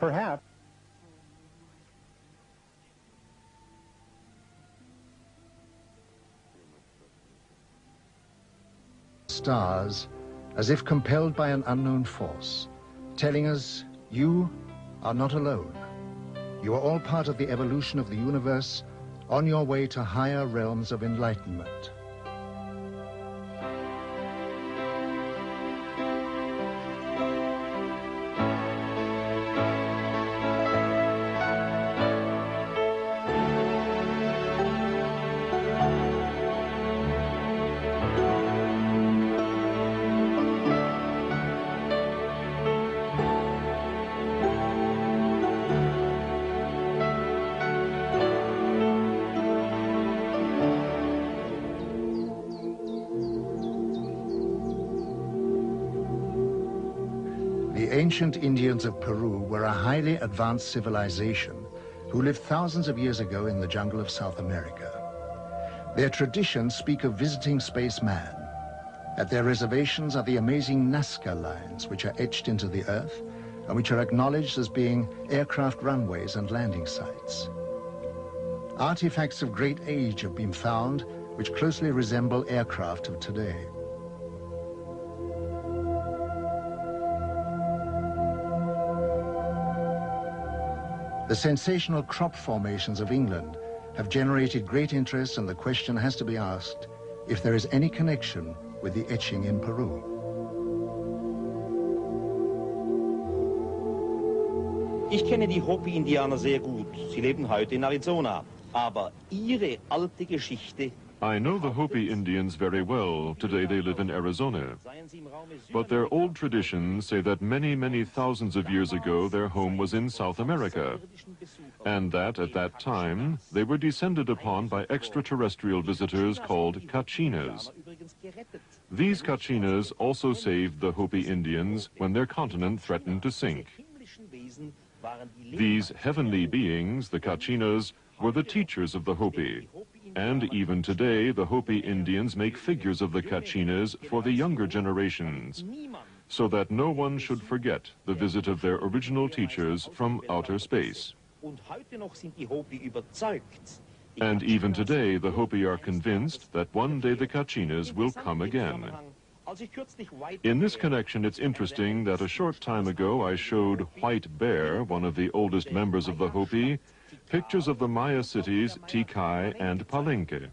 perhaps stars as if compelled by an unknown force, telling us, you are not alone. You are all part of the evolution of the universe on your way to higher realms of enlightenment. The ancient Indians of Peru were a highly advanced civilization who lived thousands of years ago in the jungle of South America. Their traditions speak of visiting spaceman. At their reservations are the amazing Nazca lines, which are etched into the earth and which are acknowledged as being aircraft runways and landing sites. Artifacts of great age have been found which closely resemble aircraft of today. The sensational crop formations of England have generated great interest, and the question has to be asked if there is any connection with the etching in Peru. Ich kenne die Hopi-Indianer sehr gut. Sie leben heute in Arizona. Aber ihre alte Geschichte. I know the Hopi Indians very well. Today they live in Arizona. But their old traditions say that many, many thousands of years ago their home was in South America, and that at that time they were descended upon by extraterrestrial visitors called Kachinas. These Kachinas also saved the Hopi Indians when their continent threatened to sink. These heavenly beings, the Kachinas, were the teachers of the Hopi. And even today, the Hopi Indians make figures of the Kachinas for the younger generations, so that no one should forget the visit of their original teachers from outer space. And even today, the Hopi are convinced that one day the Kachinas will come again. In this connection, it's interesting that a short time ago I showed White Bear, one of the oldest members of the Hopi, pictures of the Maya cities Tikal and Palenque.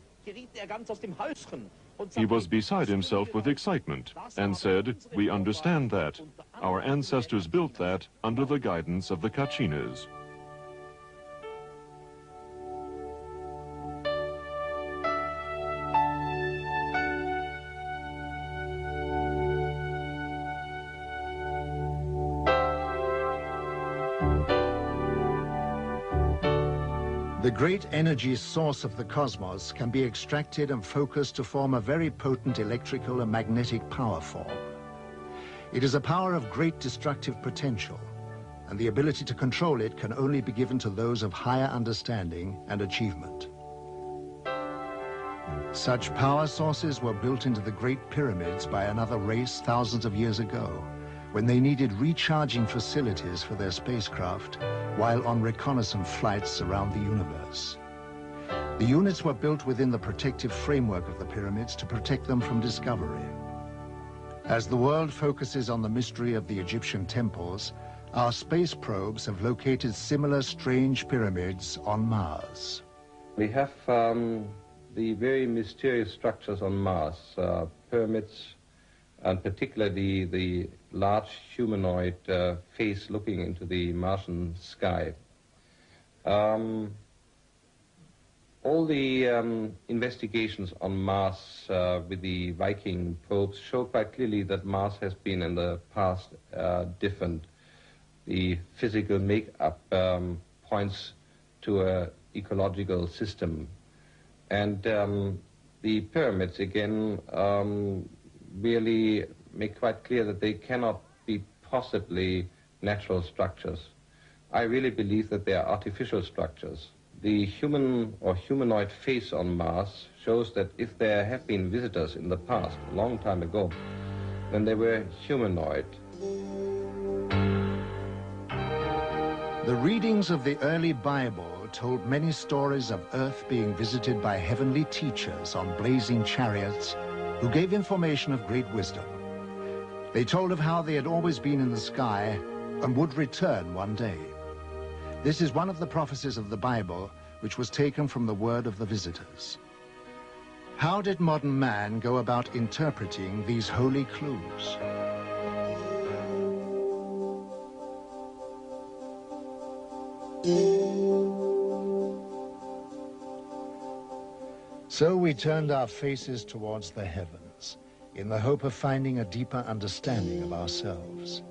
He was beside himself with excitement and said, "We understand that. Our ancestors built that under the guidance of the Kachinas." The great energy source of the cosmos can be extracted and focused to form a very potent electrical and magnetic power form. It is a power of great destructive potential, and the ability to control it can only be given to those of higher understanding and achievement. Such power sources were built into the Great Pyramids by another race thousands of years ago, when they needed recharging facilities for their spacecraft while on reconnaissance flights around the universe. The units were built within the protective framework of the pyramids to protect them from discovery. As the world focuses on the mystery of the Egyptian temples, our space probes have located similar strange pyramids on Mars. We have the very mysterious structures on Mars, pyramids, and particularly the large humanoid face looking into the Martian sky. All the investigations on Mars with the Viking probes show quite clearly that Mars has been in the past different. The physical makeup points to an ecological system. And the pyramids, again, really make quite clear that they cannot be possibly natural structures. I really believe that they are artificial structures. The human or humanoid face on Mars shows that if there have been visitors in the past, a long time ago, then they were humanoid. The readings of the early Bible told many stories of Earth being visited by heavenly teachers on blazing chariots who gave information of great wisdom. They told of how they had always been in the sky and would return one day. This is one of the prophecies of the Bible which was taken from the word of the visitors. How did modern man go about interpreting these holy clues? So we turned our faces towards the heavens in the hope of finding a deeper understanding of ourselves,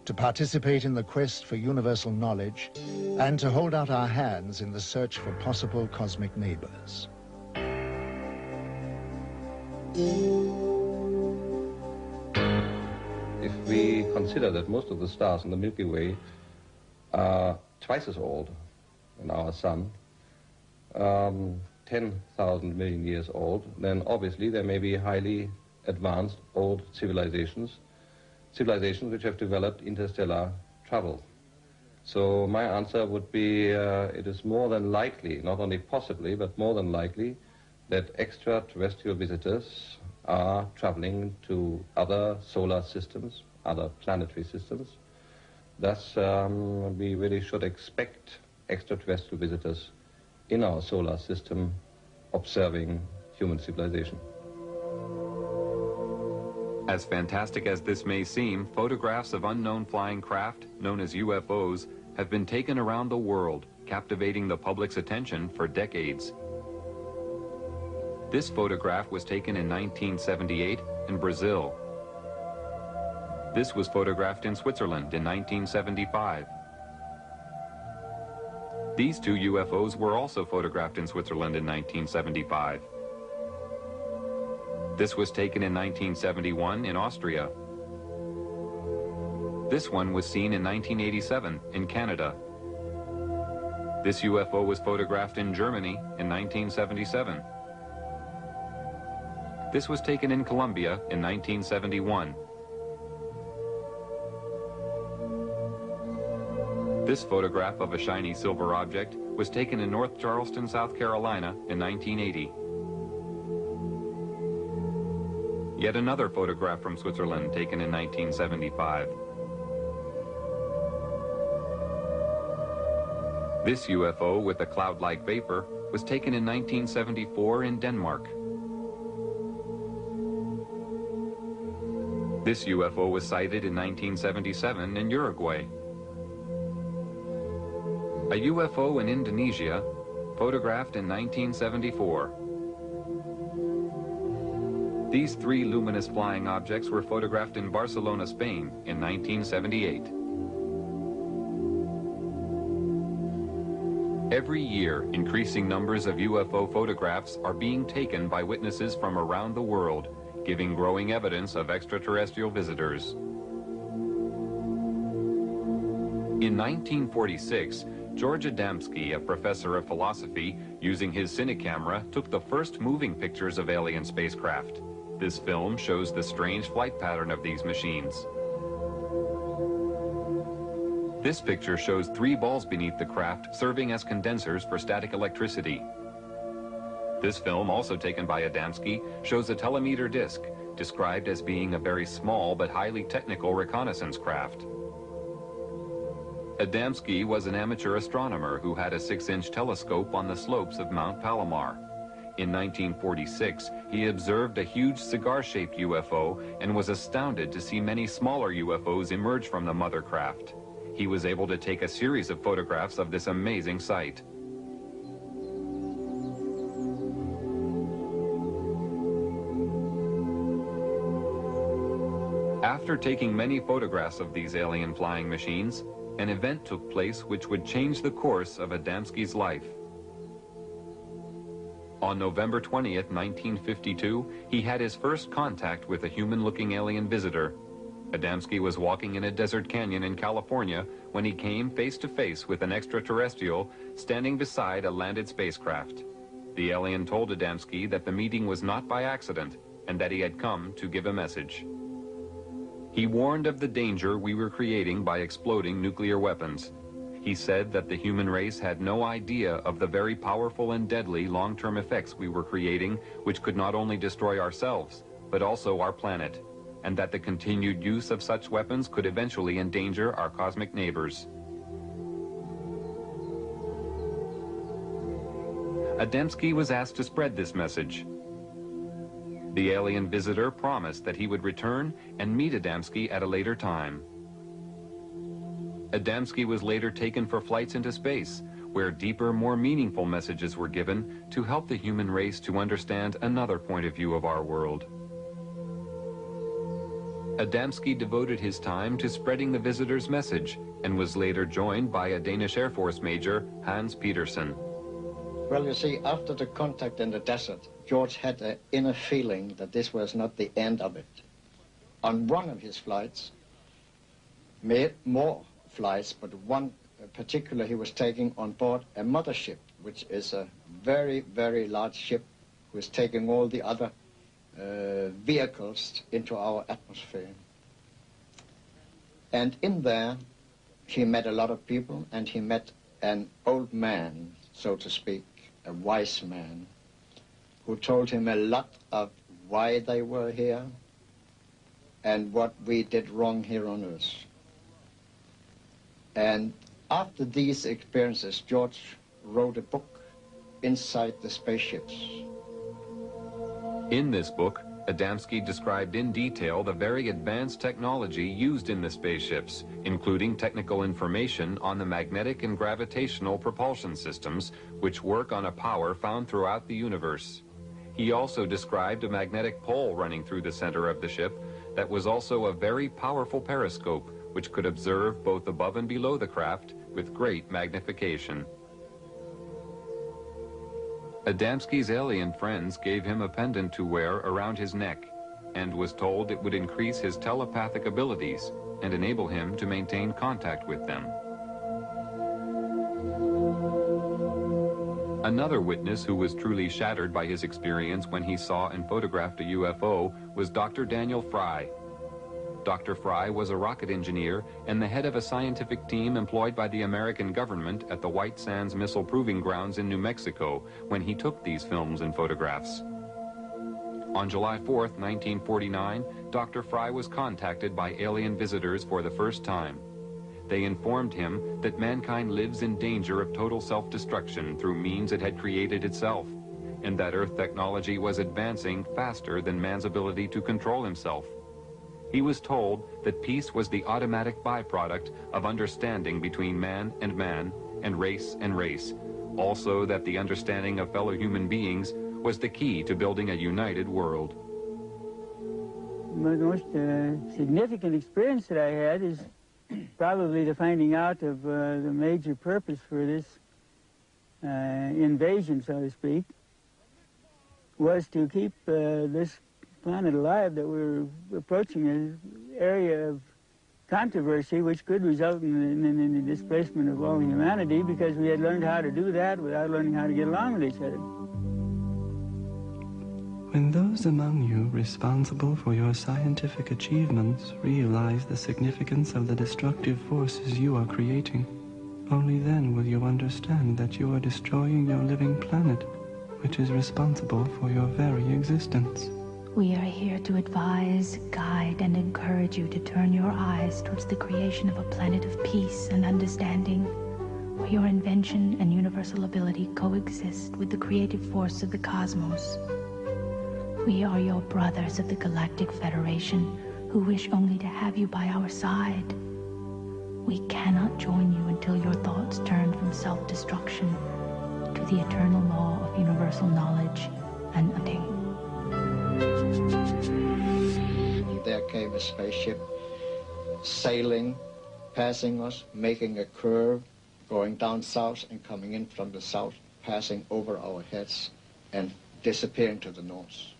to participate in the quest for universal knowledge, and to hold out our hands in the search for possible cosmic neighbors. If we consider that most of the stars in the Milky Way are twice as old than our sun, 10,000 million years old, then obviously there may be highly advanced old civilizations which have developed interstellar travel. So my answer would be it is more than likely, not only possibly, but more than likely, that extraterrestrial visitors are traveling to other solar systems, other planetary systems. Thus, we really should expect extraterrestrial visitors in our solar system observing human civilization. As fantastic as this may seem, photographs of unknown flying craft, known as UFOs, have been taken around the world, captivating the public's attention for decades. This photograph was taken in 1978 in Brazil. This was photographed in Switzerland in 1975. These two UFOs were also photographed in Switzerland in 1975. This was taken in 1971 in Austria. This one was seen in 1987 in Canada. This UFO was photographed in Germany in 1977. This was taken in Colombia in 1971. This photograph of a shiny silver object was taken in North Charleston, South Carolina in 1980. Yet another photograph from Switzerland taken in 1975. This UFO with a cloud-like vapor was taken in 1974 in Denmark. This UFO was sighted in 1977 in Uruguay. A UFO in Indonesia, photographed in 1974. These three luminous flying objects were photographed in Barcelona, Spain in 1978. Every year, increasing numbers of UFO photographs are being taken by witnesses from around the world, giving growing evidence of extraterrestrial visitors. In 1946, George Adamski, a professor of philosophy, using his cine camera, took the first moving pictures of alien spacecraft. This film shows the strange flight pattern of these machines. This picture shows three balls beneath the craft serving as condensers for static electricity. This film, also taken by Adamski, shows a telemeter disc, described as being a very small but highly technical reconnaissance craft. Adamski was an amateur astronomer who had a 6-inch telescope on the slopes of Mount Palomar. In 1946, he observed a huge cigar-shaped UFO and was astounded to see many smaller UFOs emerge from the mother craft. He was able to take a series of photographs of this amazing sight. After taking many photographs of these alien flying machines, an event took place which would change the course of Adamski's life. On November 20th, 1952, he had his first contact with a human-looking alien visitor. Adamski was walking in a desert canyon in California when he came face-to-face with an extraterrestrial standing beside a landed spacecraft. The alien told Adamski that the meeting was not by accident and that he had come to give a message. He warned of the danger we were creating by exploding nuclear weapons. He said that the human race had no idea of the very powerful and deadly long-term effects we were creating, which could not only destroy ourselves, but also our planet, and that the continued use of such weapons could eventually endanger our cosmic neighbors. Adamski was asked to spread this message. The alien visitor promised that he would return and meet Adamski at a later time. Adamski was later taken for flights into space, where deeper, more meaningful messages were given to help the human race to understand another point of view of our world. Adamski devoted his time to spreading the visitor's message and was later joined by a Danish Air Force Major, Hans Petersen. Well, you see, after the contact in the desert, George had an inner feeling that this was not the end of it. On one of his flights, made more flights, but one particular he was taking on board a mothership, which is a very, very large ship, who is taking all the other vehicles into our atmosphere. And in there, he met a lot of people, and he met an old man, so to speak, a wise man, who told him a lot of why they were here and what we did wrong here on Earth. And after these experiences, George wrote a book, Inside the Spaceships. In this book, Adamski described in detail the very advanced technology used in the spaceships, including technical information on the magnetic and gravitational propulsion systems, which work on a power found throughout the universe. He also described a magnetic pole running through the center of the ship that was also a very powerful periscope, which could observe both above and below the craft with great magnification. Adamski's alien friends gave him a pendant to wear around his neck and was told it would increase his telepathic abilities and enable him to maintain contact with them. Another witness who was truly shattered by his experience when he saw and photographed a UFO was Dr. Daniel Fry. Dr. Fry was a rocket engineer and the head of a scientific team employed by the American government at the White Sands Missile Proving Grounds in New Mexico when he took these films and photographs. On July 4th, 1949, Dr. Fry was contacted by alien visitors for the first time. They informed him that mankind lives in danger of total self-destruction through means it had created itself, and that Earth technology was advancing faster than man's ability to control himself. He was told that peace was the automatic byproduct of understanding between man and race and race. Also that the understanding of fellow human beings was the key to building a united world. The most significant experience that I had is probably the finding out of the major purpose for this invasion, so to speak, was to keep this planet alive, that we're approaching an area of controversy which could result in the displacement of all humanity, because we had learned how to do that without learning how to get along with each other. When those among you responsible for your scientific achievements realize the significance of the destructive forces you are creating, only then will you understand that you are destroying your living planet, which is responsible for your very existence. We are here to advise, guide, and encourage you to turn your eyes towards the creation of a planet of peace and understanding, where your invention and universal ability coexist with the creative force of the cosmos. We are your brothers of the Galactic Federation, who wish only to have you by our side. We cannot join you until your thoughts turn from self-destruction to the eternal law of universal knowledge and understanding. There came a spaceship sailing, passing us, making a curve, going down south and coming in from the south, passing over our heads and disappearing to the north.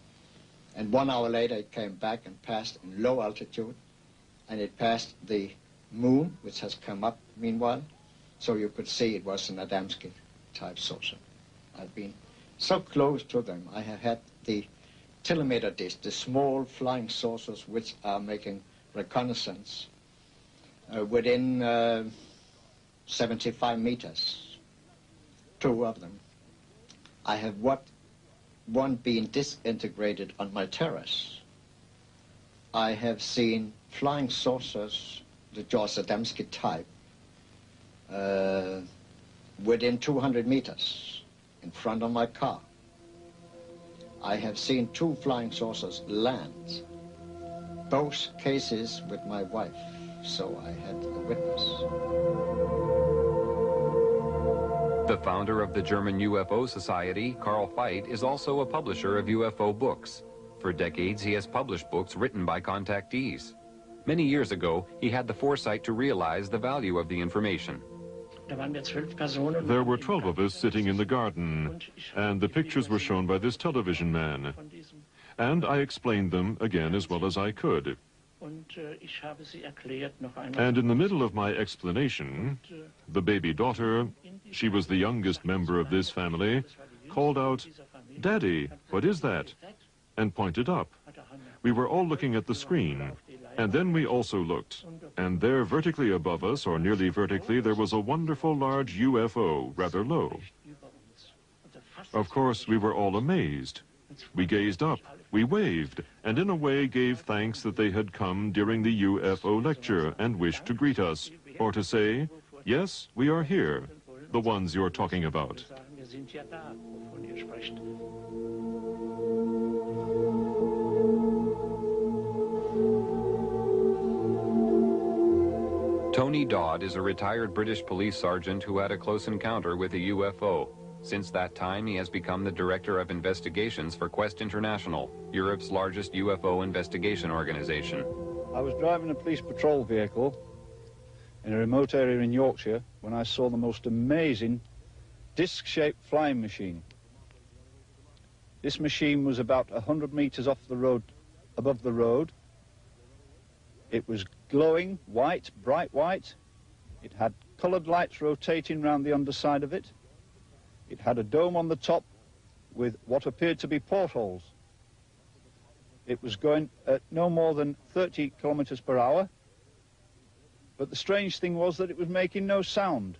And 1 hour later it came back and passed in low altitude, and it passed the moon, which has come up meanwhile, so you could see it was an Adamski type saucer. I've been so close to them. I have had the telemeter dish, the small flying saucers which are making reconnaissance within 75 meters, 2 of them. I have one being disintegrated on my terrace. I have seen flying saucers, the George Adamski type, within 200 meters in front of my car. I have seen 2 flying saucers land, both cases with my wife, so I had a witness. The founder of the German UFO Society, Carl Veit, is also a publisher of UFO books. For decades, he has published books written by contactees. Many years ago, he had the foresight to realize the value of the information. There were 12 of us sitting in the garden, and the pictures were shown by this television man. And I explained them again as well as I could. And in the middle of my explanation, the baby daughter, she was the youngest member of this family, called out, "Daddy, what is that?" and pointed up. We were all looking at the screen, and then we also looked, and there vertically above us, or nearly vertically, there was a wonderful large UFO, rather low. Of course, we were all amazed. We gazed up, we waved, and in a way gave thanks that they had come during the UFO lecture and wished to greet us, or to say, "Yes, we are here, the ones you're talking about." Tony Dodd is a retired British police sergeant who had a close encounter with a UFO. Since that time, he has become the Director of Investigations for Quest International, Europe's largest UFO investigation organization. I was driving a police patrol vehicle in a remote area in Yorkshire when I saw the most amazing disc-shaped flying machine. This machine was about 100 meters off the road, above the road. It was glowing white, bright white. It had colored lights rotating around the underside of it. It had a dome on the top with what appeared to be portholes. It was going at no more than 30 kilometers per hour. But the strange thing was that it was making no sound.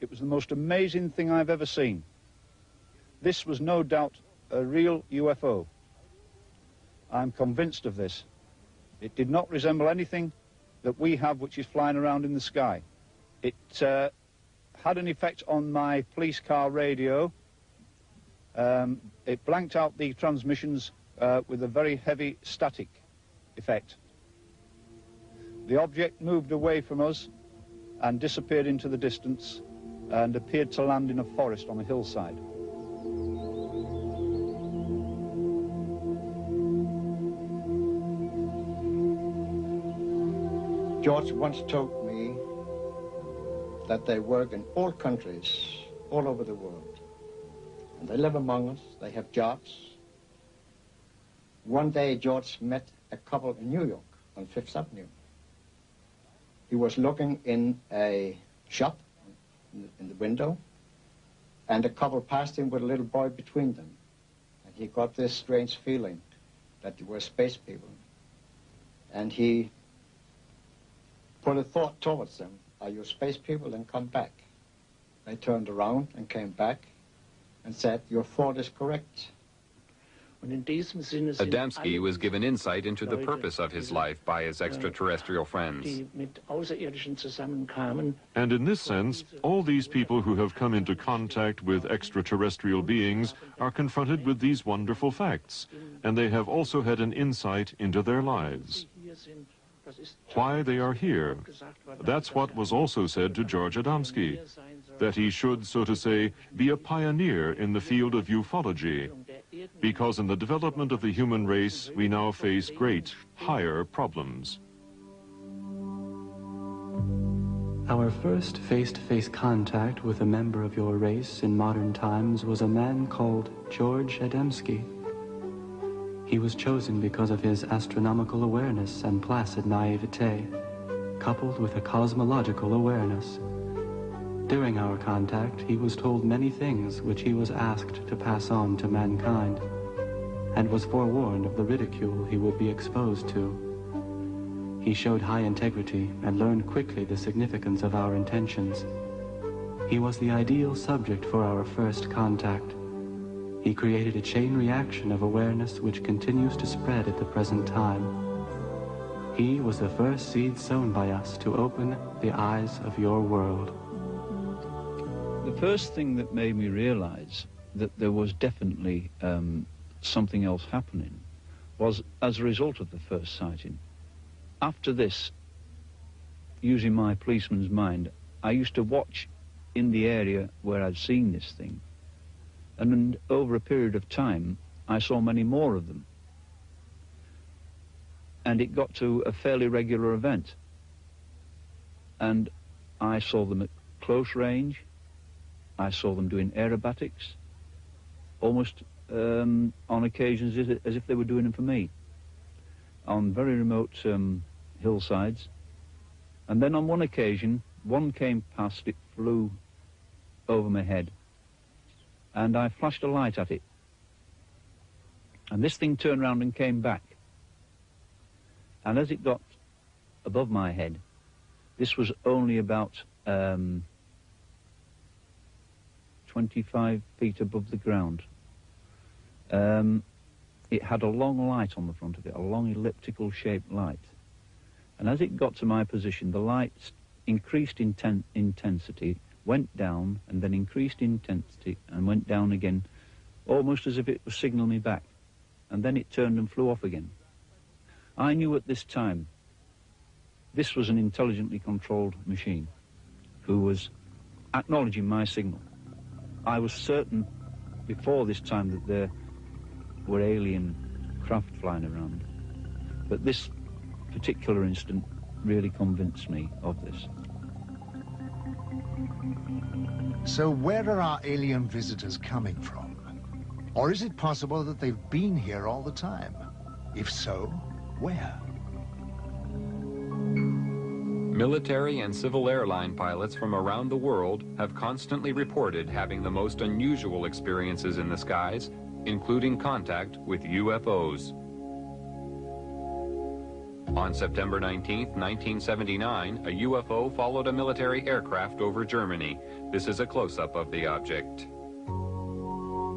It was the most amazing thing I've ever seen. This was no doubt a real UFO. I'm convinced of this. It did not resemble anything that we have which is flying around in the sky. It had an effect on my police car radio. It blanked out the transmissions with a very heavy static effect. The object moved away from us and disappeared into the distance and appeared to land in a forest on a hillside. George once told me that they work in all countries, all over the world. And they live among us, they have jobs. One day, George met a couple in New York on 5th Avenue. He was looking in a shop in the window, and a couple passed him with a little boy between them. And he got this strange feeling that they were space people. And he put a thought towards them, "Are you space people? Then come back." They turned around and came back and said, "Your thought is correct." Adamski was given insight into the purpose of his life by his extraterrestrial friends. And in this sense, all these people who have come into contact with extraterrestrial beings are confronted with these wonderful facts, and they have also had an insight into their lives. Why they are here. That's what was also said to George Adamski, that he should, so to say, be a pioneer in the field of ufology, because in the development of the human race, we now face great, higher problems. Our first face-to-face contact with a member of your race in modern times was a man called George Adamski. He was chosen because of his astronomical awareness and placid naivete, coupled with a cosmological awareness. During our contact, he was told many things which he was asked to pass on to mankind, and was forewarned of the ridicule he would be exposed to. He showed high integrity and learned quickly the significance of our intentions. He was the ideal subject for our first contact. He created a chain reaction of awareness which continues to spread at the present time. He was the first seed sown by us to open the eyes of your world. The first thing that made me realize that there was definitely something else happening was as a result of the first sighting. After this, using my policeman's mind, I used to watch in the area where I'd seen this thing. And over a period of time, I saw many more of them. And it got to a fairly regular event. And I saw them at close range. I saw them doing aerobatics, almost on occasions as if they were doing them for me, on very remote hillsides. And then on one occasion, one came past, it flew over my head, and I flashed a light at it. And this thing turned round and came back. And as it got above my head, this was only about 25 feet above the ground. It had a long light on the front of it, a long elliptical shaped light. And as it got to my position, the light increased in intensity, went down, and then increased intensity and went down again, almost as if it was signaling me back. And then it turned and flew off again. I knew at this time this was an intelligently controlled machine who was acknowledging my signal. I was certain before this time that there were alien craft flying around, but this particular incident really convinced me of this. So where are our alien visitors coming from? Or is it possible that they've been here all the time? If so, where? Military and civil airline pilots from around the world have constantly reported having the most unusual experiences in the skies, including contact with UFOs. On September 19, 1979, a UFO followed a military aircraft over Germany. This is a close-up of the object.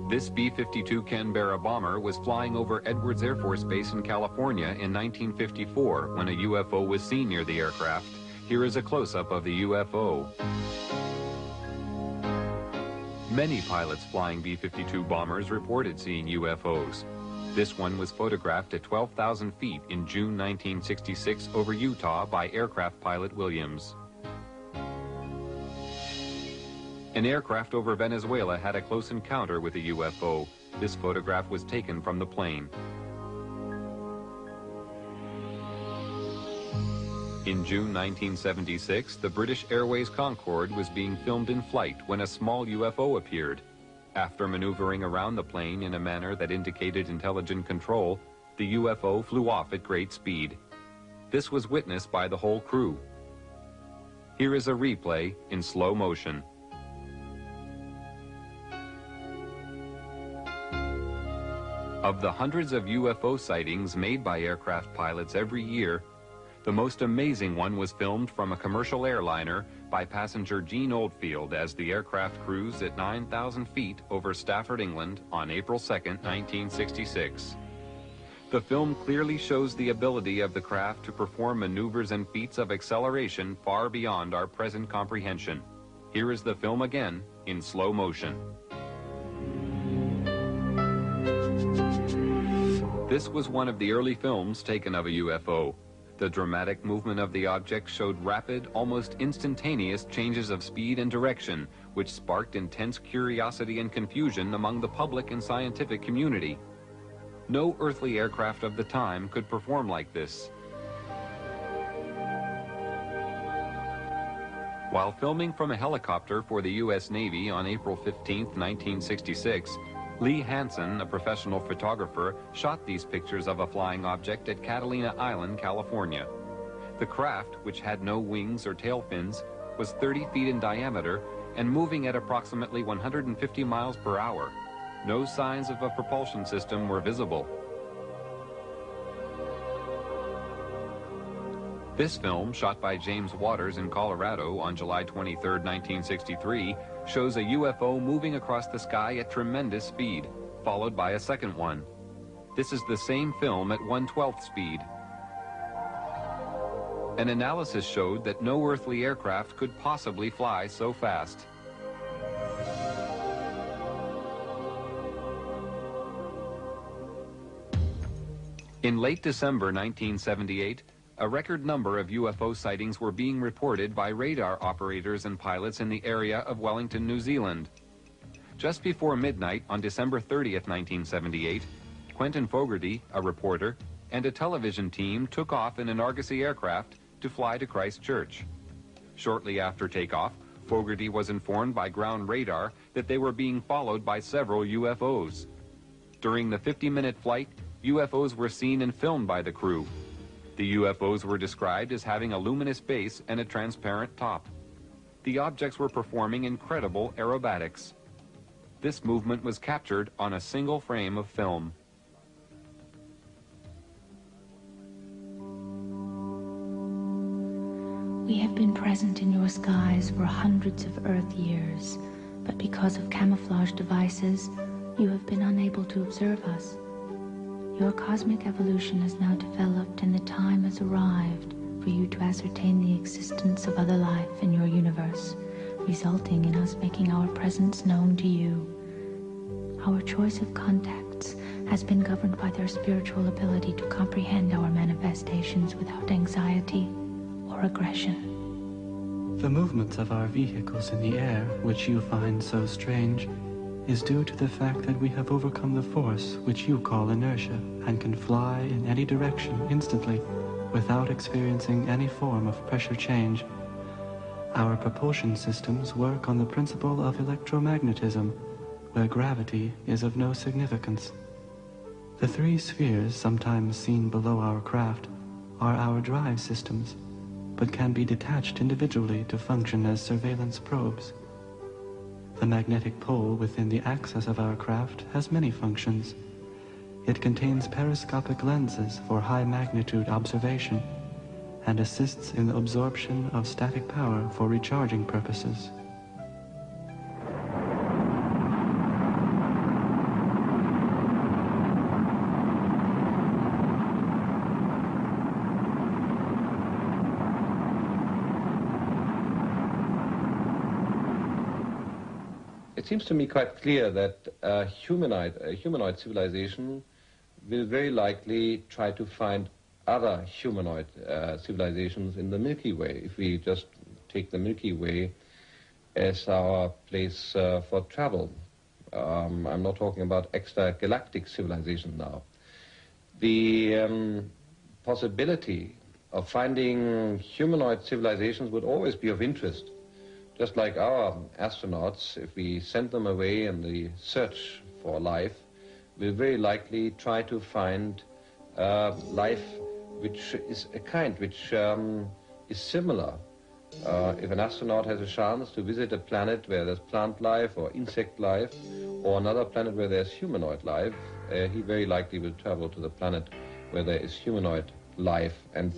This B-52 Canberra bomber was flying over Edwards Air Force Base in California in 1954 when a UFO was seen near the aircraft. Here is a close-up of the UFO. Many pilots flying B-52 bombers reported seeing UFOs. This one was photographed at 12,000 feet in June 1966 over Utah by aircraft pilot Williams. An aircraft over Venezuela had a close encounter with a UFO. This photograph was taken from the plane. In June 1976, the British Airways Concorde was being filmed in flight when a small UFO appeared. After maneuvering around the plane in a manner that indicated intelligent control, the UFO flew off at great speed. This was witnessed by the whole crew. Here is a replay in slow motion. Of the hundreds of UFO sightings made by aircraft pilots every year, the most amazing one was filmed from a commercial airliner by passenger Gene Oldfield as the aircraft cruised at 9,000 feet over Stafford, England on April 2, 1966. The film clearly shows the ability of the craft to perform maneuvers and feats of acceleration far beyond our present comprehension. Here is the film again in slow motion. This was one of the early films taken of a UFO. The dramatic movement of the object showed rapid, almost instantaneous changes of speed and direction, which sparked intense curiosity and confusion among the public and scientific community. No earthly aircraft of the time could perform like this. While filming from a helicopter for the U.S. Navy on April 15, 1966, Lee Hansen, a professional photographer, shot these pictures of a flying object at Catalina Island, California. The craft, which had no wings or tail fins, was 30 feet in diameter and moving at approximately 150 miles per hour. No signs of a propulsion system were visible. This film, shot by James Waters in Colorado on July 23, 1963, shows a UFO moving across the sky at tremendous speed, followed by a second one. This is the same film at 1/12th speed. An analysis showed that no earthly aircraft could possibly fly so fast. In late December 1978, a record number of UFO sightings were being reported by radar operators and pilots in the area of Wellington, New Zealand. Just before midnight on December 30th, 1978, Quentin Fogarty, a reporter, and a television team took off in an Argosy aircraft to fly to Christchurch. Shortly after takeoff, Fogarty was informed by ground radar that they were being followed by several UFOs. During the 50-minute flight, UFOs were seen and filmed by the crew. The UFOs were described as having a luminous base and a transparent top. The objects were performing incredible aerobatics. This movement was captured on a single frame of film. We have been present in your skies for hundreds of Earth years, but because of camouflage devices, you have been unable to observe us. Your cosmic evolution has now developed, and the time has arrived for you to ascertain the existence of other life in your universe, resulting in us making our presence known to you. Our choice of contacts has been governed by their spiritual ability to comprehend our manifestations without anxiety or aggression. The movements of our vehicles in the air, which you find so strange, is due to the fact that we have overcome the force which you call inertia and can fly in any direction instantly without experiencing any form of pressure change. Our propulsion systems work on the principle of electromagnetism, where gravity is of no significance. The three spheres sometimes seen below our craft are our drive systems, but can be detached individually to function as surveillance probes. The magnetic pole within the axis of our craft has many functions. It contains periscopic lenses for high magnitude observation and assists in the absorption of static power for recharging purposes. It seems to me quite clear that a humanoid civilization will very likely try to find other humanoid civilizations in the Milky Way, if we just take the Milky Way as our place for travel. I'm not talking about extragalactic civilization now. The possibility of finding humanoid civilizations would always be of interest. Just like our astronauts, if we send them away in the search for life, will very likely try to find life which is a kind, which is similar. If an astronaut has a chance to visit a planet where there's plant life or insect life, or another planet where there's humanoid life, he very likely will travel to the planet where there is humanoid life. And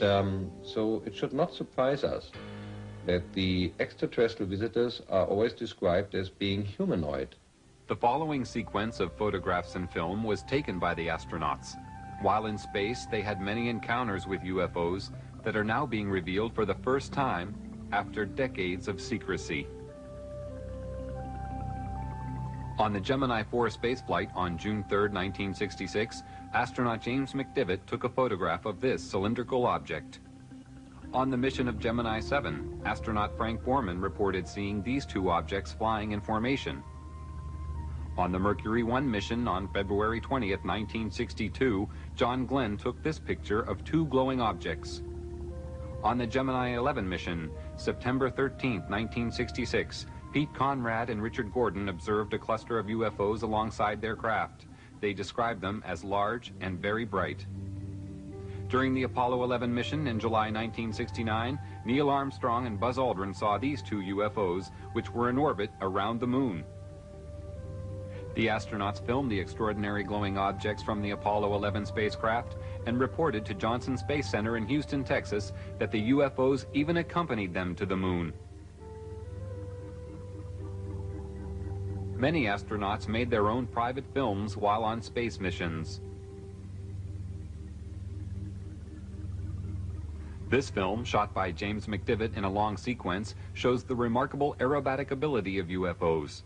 so it should not surprise us that the extraterrestrial visitors are always described as being humanoid. The following sequence of photographs and film was taken by the astronauts. While in space, they had many encounters with UFOs that are now being revealed for the first time after decades of secrecy. On the Gemini 4 spaceflight on June 3, 1966, astronaut James McDivitt took a photograph of this cylindrical object. On the mission of Gemini 7, astronaut Frank Borman reported seeing these two objects flying in formation. On the Mercury 1 mission on February 20, 1962, John Glenn took this picture of two glowing objects. On the Gemini 11 mission, September 13, 1966, Pete Conrad and Richard Gordon observed a cluster of UFOs alongside their craft. They described them as large and very bright. During the Apollo 11 mission in July 1969, Neil Armstrong and Buzz Aldrin saw these two UFOs, which were in orbit around the moon. The astronauts filmed the extraordinary glowing objects from the Apollo 11 spacecraft and reported to Johnson Space Center in Houston, Texas, that the UFOs even accompanied them to the moon. Many astronauts made their own private films while on space missions. This film, shot by James McDivitt in a long sequence, shows the remarkable aerobatic ability of UFOs.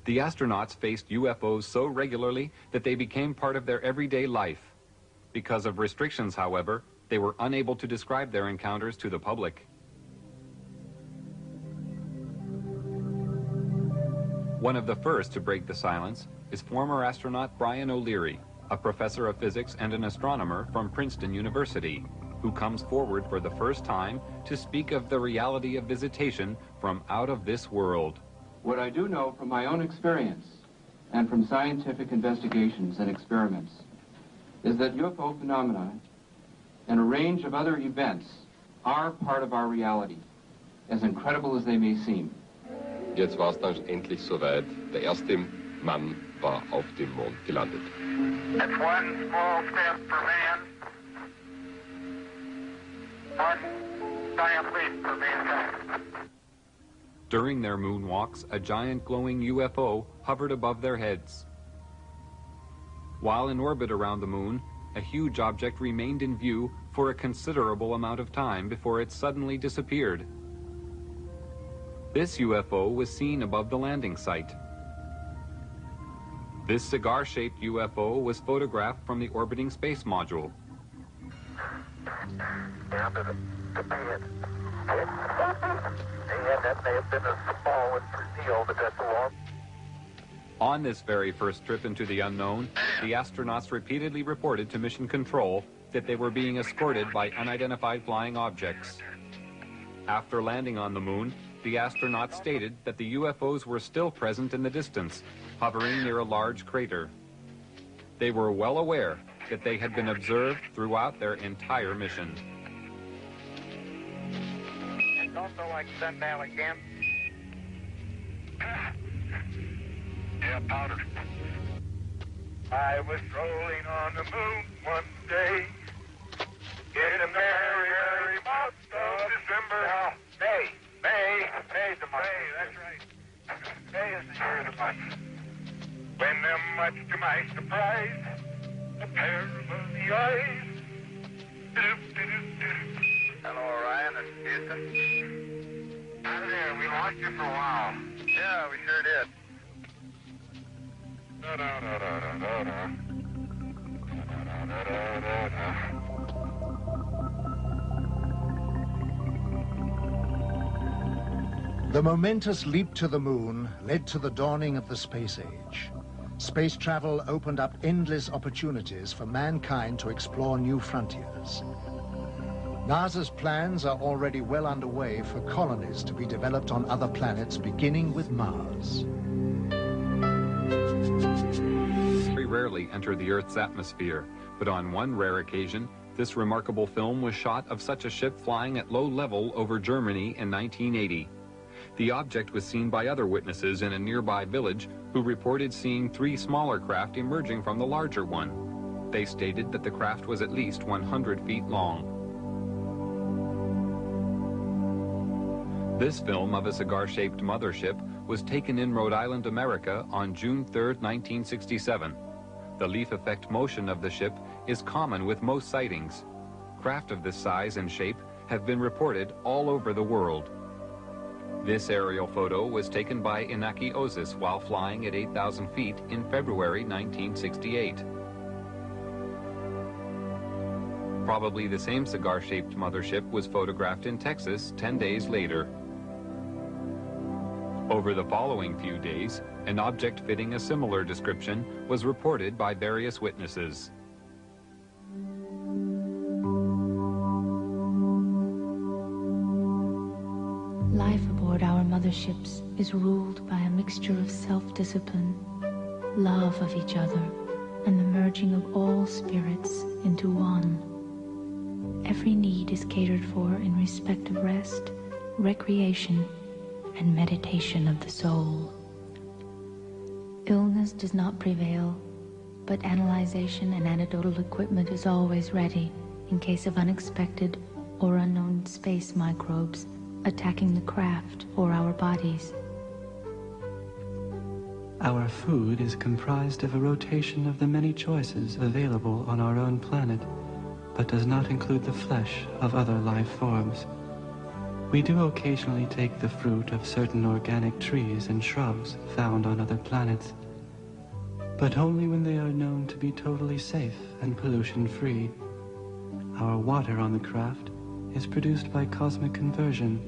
The astronauts faced UFOs so regularly that they became part of their everyday life. Because of restrictions, however, they were unable to describe their encounters to the public. One of the first to break the silence is former astronaut Brian O'Leary, a professor of physics and an astronomer from Princeton University, who comes forward for the first time to speak of the reality of visitation from out of this world. What I do know from my own experience and from scientific investigations and experiments is that UFO phenomena and a range of other events are part of our reality, as incredible as they may seem. Jetzt war es dann endlich soweit. Der erste Mann war auf dem Mond gelandet. That's one small step for man, one giant leap for mankind. During their moonwalks, a giant glowing UFO hovered above their heads. While in orbit around the moon, a huge object remained in view for a considerable amount of time before it suddenly disappeared. This UFO was seen above the landing site. This cigar-shaped UFO was photographed from the orbiting space module. Down to the bed. And that may have been a small deal, but that's a lot. On this very first trip into the unknown, the astronauts repeatedly reported to Mission Control that they were being escorted by unidentified flying objects. After landing on the moon, the astronauts stated that the UFOs were still present in the distance, hovering near a large crater. They were well aware that they had been observed throughout their entire mission. It's also like sundown again. Yeah, powder. I was rolling on the moon one day in a merry, merry month of December. No, May. May's the month. May, that's right. May is the year of the month. When much to my surprise, a pair of lovely eyes. Hello, Ryan. It's Houston. Hi there. We lost you for a while. Yeah, we sure did. The momentous leap to the moon led to the dawning of the space age. Space travel opened up endless opportunities for mankind to explore new frontiers. NASA's plans are already well underway for colonies to be developed on other planets, beginning with Mars. Very rarely enter the Earth's atmosphere, but on one rare occasion, this remarkable film was shot of such a ship flying at low level over Germany in 1980. The object was seen by other witnesses in a nearby village who reported seeing 3 smaller craft emerging from the larger one. They stated that the craft was at least 100 feet long. This film of a cigar-shaped mothership was taken in Rhode Island, America on June 3, 1967. The leaf effect motion of the ship is common with most sightings. Craft of this size and shape have been reported all over the world. This aerial photo was taken by Inaki Ozis while flying at 8,000 feet in February 1968. Probably the same cigar-shaped mothership was photographed in Texas 10 days later. Over the following few days, an object fitting a similar description was reported by various witnesses. Life aboard our motherships is ruled by a mixture of self-discipline, love of each other, and the merging of all spirits into one. Every need is catered for in respect of rest, recreation, and meditation of the soul. Illness does not prevail, but analyzation and anecdotal equipment is always ready in case of unexpected or unknown space microbes attacking the craft or our bodies. Our food is comprised of a rotation of the many choices available on our own planet, but does not include the flesh of other life forms. We do occasionally take the fruit of certain organic trees and shrubs found on other planets, but only when they are known to be totally safe and pollution-free. Our water on the craft is produced by cosmic conversion.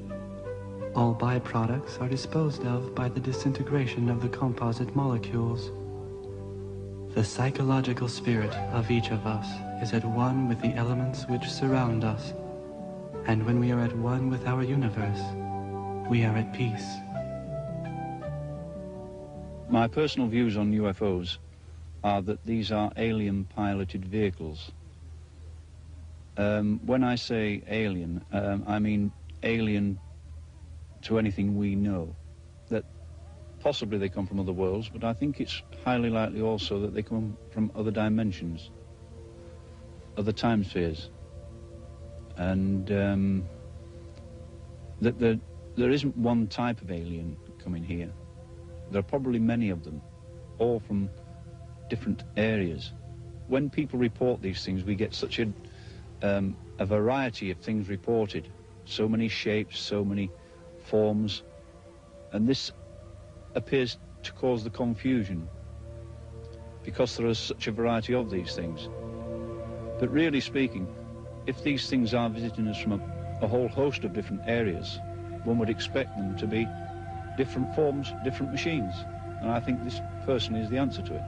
All byproducts are disposed of by the disintegration of the composite molecules. The psychological spirit of each of us is at one with the elements which surround us, and when we are at one with our universe, we are at peace. My personal views on UFOs are that these are alien-piloted vehicles. When I say alien, I mean alien to anything we know. That possibly they come from other worlds, but I think it's highly likely also that they come from other dimensions, other time spheres. And that there isn't one type of alien coming here. There are probably many of them, all from different areas. When people report these things, we get such a variety of things reported, so many shapes, so many forms, and this appears to cause the confusion because there is such a variety of these things. But really speaking, if these things are visiting us from a whole host of different areas, one would expect them to be different forms, different machines, and I think this personally is the answer to it.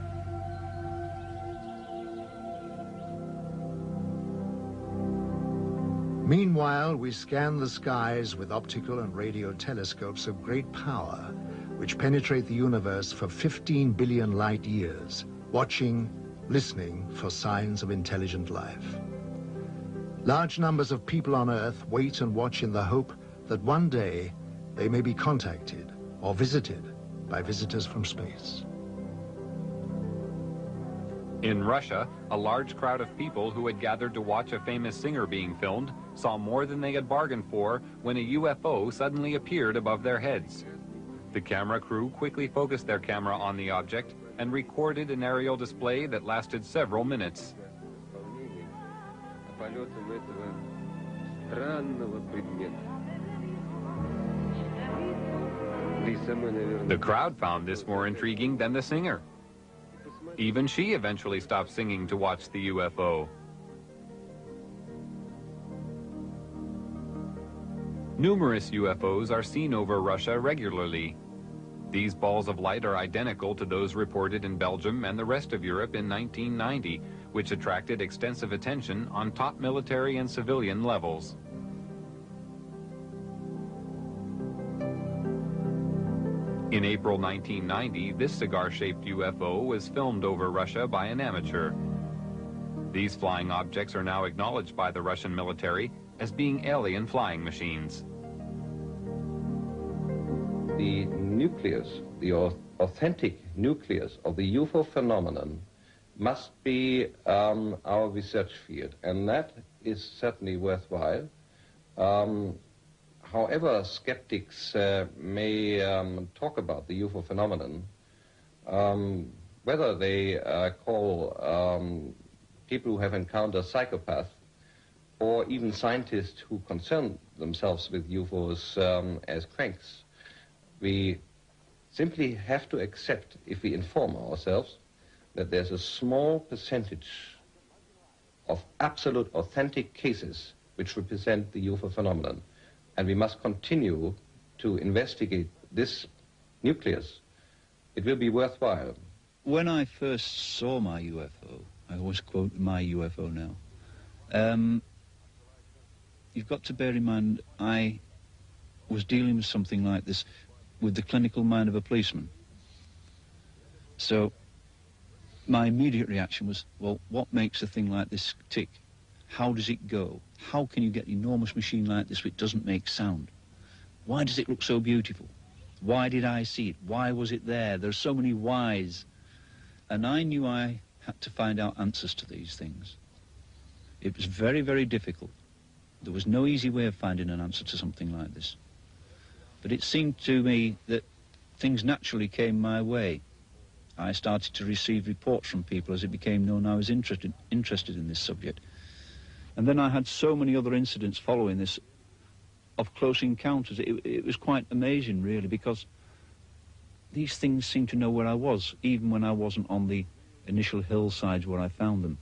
Meanwhile, we scan the skies with optical and radio telescopes of great power, which penetrate the universe for 15 billion light years, watching, listening for signs of intelligent life. Large numbers of people on Earth wait and watch in the hope that one day they may be contacted or visited by visitors from space. In Russia, a large crowd of people who had gathered to watch a famous singer being filmed saw more than they had bargained for when a UFO suddenly appeared above their heads. The camera crew quickly focused their camera on the object and recorded an aerial display that lasted several minutes. The crowd found this more intriguing than the singer. Even she eventually stopped singing to watch the UFO. Numerous UFOs are seen over Russia regularly. These balls of light are identical to those reported in Belgium and the rest of Europe in 1990, which attracted extensive attention on top military and civilian levels. In April 1990, this cigar-shaped UFO was filmed over Russia by an amateur. These flying objects are now acknowledged by the Russian military as being alien flying machines. The nucleus, the authentic nucleus of the UFO phenomenon must be our research field, and that is certainly worthwhile. However skeptics may talk about the UFO phenomenon, whether they call people who have encountered psychopaths or even scientists who concern themselves with UFOs as cranks, we simply have to accept, if we inform ourselves, that there's a small percentage of absolute authentic cases which represent the UFO phenomenon. And we must continue to investigate this nucleus. It will be worthwhile. When I first saw my UFO, I always quote my UFO now, you've got to bear in mind I was dealing with something like this with the clinical mind of a policeman. So my immediate reaction was, well, what makes a thing like this tick? How does it go? How can you get an enormous machine like this which doesn't make sound? Why does it look so beautiful? Why did I see it? Why was it there? There's so many whys. And I knew I had to find out answers to these things. It was very, very difficult. There was no easy way of finding an answer to something like this. But it seemed to me that things naturally came my way. I started to receive reports from people as it became known I was interested in this subject. And then I had so many other incidents following this of close encounters. It was quite amazing, really, because these things seemed to know where I was, even when I wasn't on the initial hillsides where I found them.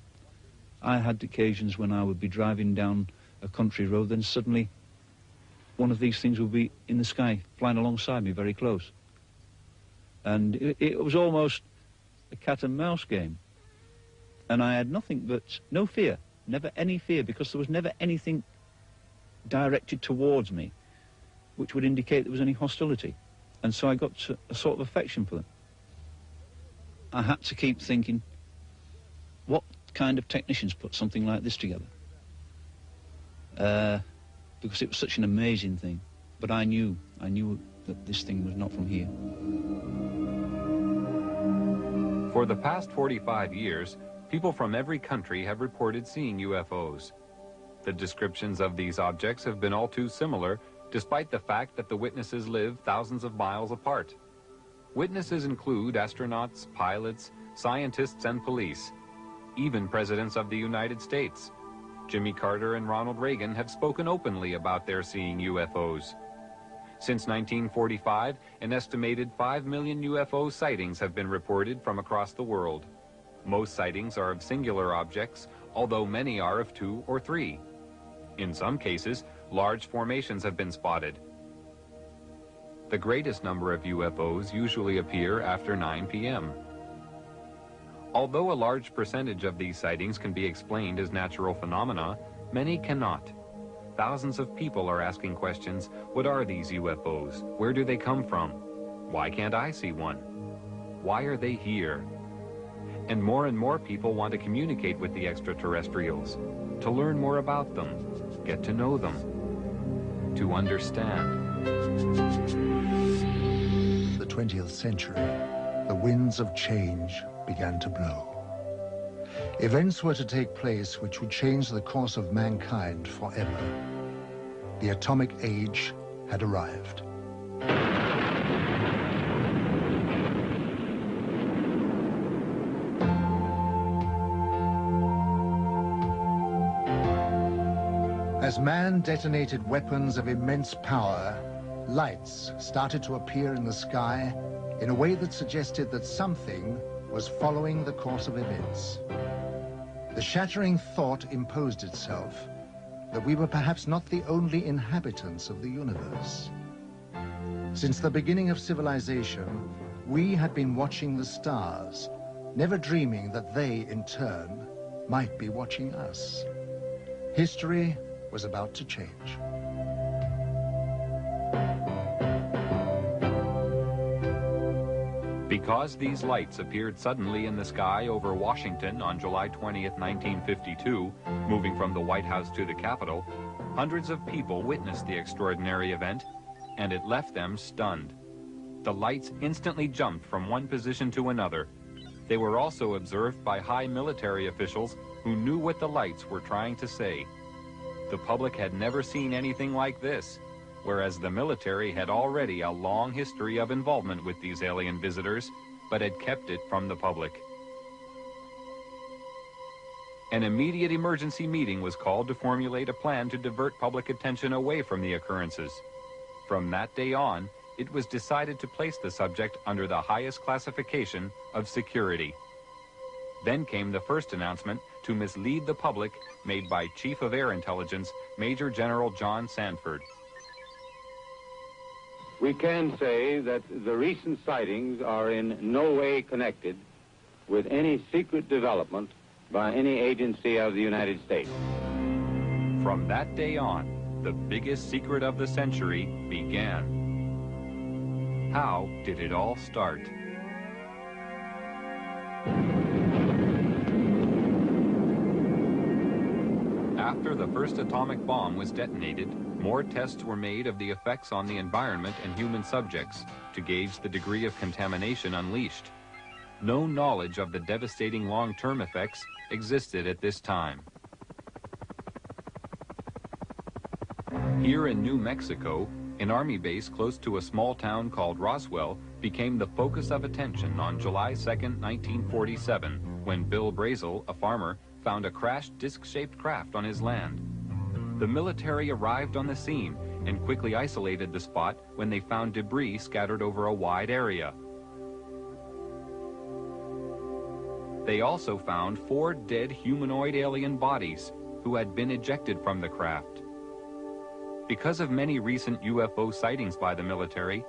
I had occasions when I would be driving down a country road, then suddenly one of these things would be in the sky, flying alongside me very close. And it was almost a cat and mouse game. And I had nothing but no fear, never any fear, because there was never anything directed towards me which would indicate there was any hostility. And so I got a sort of affection for them. I had to keep thinking, what kind of technicians put something like this together? Because it was such an amazing thing. But I knew that this thing was not from here. For the past 45 years, people from every country have reported seeing UFOs. The descriptions of these objects have been all too similar, despite the fact that the witnesses live thousands of miles apart. Witnesses include astronauts, pilots, scientists, and police. Even presidents of the United States. Jimmy Carter and Ronald Reagan have spoken openly about their seeing UFOs. Since 1945, an estimated 5 million UFO sightings have been reported from across the world. Most sightings are of singular objects, although many are of 2 or 3. In some cases, large formations have been spotted. The greatest number of UFOs usually appear after 9 p.m. Although a large percentage of these sightings can be explained as natural phenomena, many cannot. Thousands of people are asking questions. What are these UFOs? Where do they come from? Why can't I see one? Why are they here? And more people want to communicate with the extraterrestrials, to learn more about them, get to know them, to understand. The 20th century, the winds of change began to blow. Events were to take place which would change the course of mankind forever. The atomic age had arrived. As man detonated weapons of immense power, lights started to appear in the sky in a way that suggested that something was following the course of events. The shattering thought imposed itself that we were perhaps not the only inhabitants of the universe. Since the beginning of civilization, we had been watching the stars, never dreaming that they, in turn, might be watching us. History was about to change. Because these lights appeared suddenly in the sky over Washington on July 20th, 1952, moving from the White House to the Capitol, hundreds of people witnessed the extraordinary event, and it left them stunned. The lights instantly jumped from one position to another. They were also observed by high military officials who knew what the lights were trying to say. The public had never seen anything like this, whereas the military had already a long history of involvement with these alien visitors, but had kept it from the public. An immediate emergency meeting was called to formulate a plan to divert public attention away from the occurrences. From that day on, it was decided to place the subject under the highest classification of security. Then came the first announcement to mislead the public made by Chief of Air Intelligence, Major General John Sanford. We can say that the recent sightings are in no way connected with any secret development by any agency of the United States. From that day on, the biggest secret of the century began. How did it all start? After the first atomic bomb was detonated, more tests were made of the effects on the environment and human subjects to gauge the degree of contamination unleashed. no knowledge of the devastating long-term effects existed at this time. Here in New Mexico, an Army base close to a small town called Roswell became the focus of attention on July 2nd, 1947, when Bill Brazel, a farmer, found a crashed disc-shaped craft on his land. The military arrived on the scene and quickly isolated the spot when they found debris scattered over a wide area. They also found 4 dead humanoid alien bodies who had been ejected from the craft. Because of many recent UFO sightings by the military,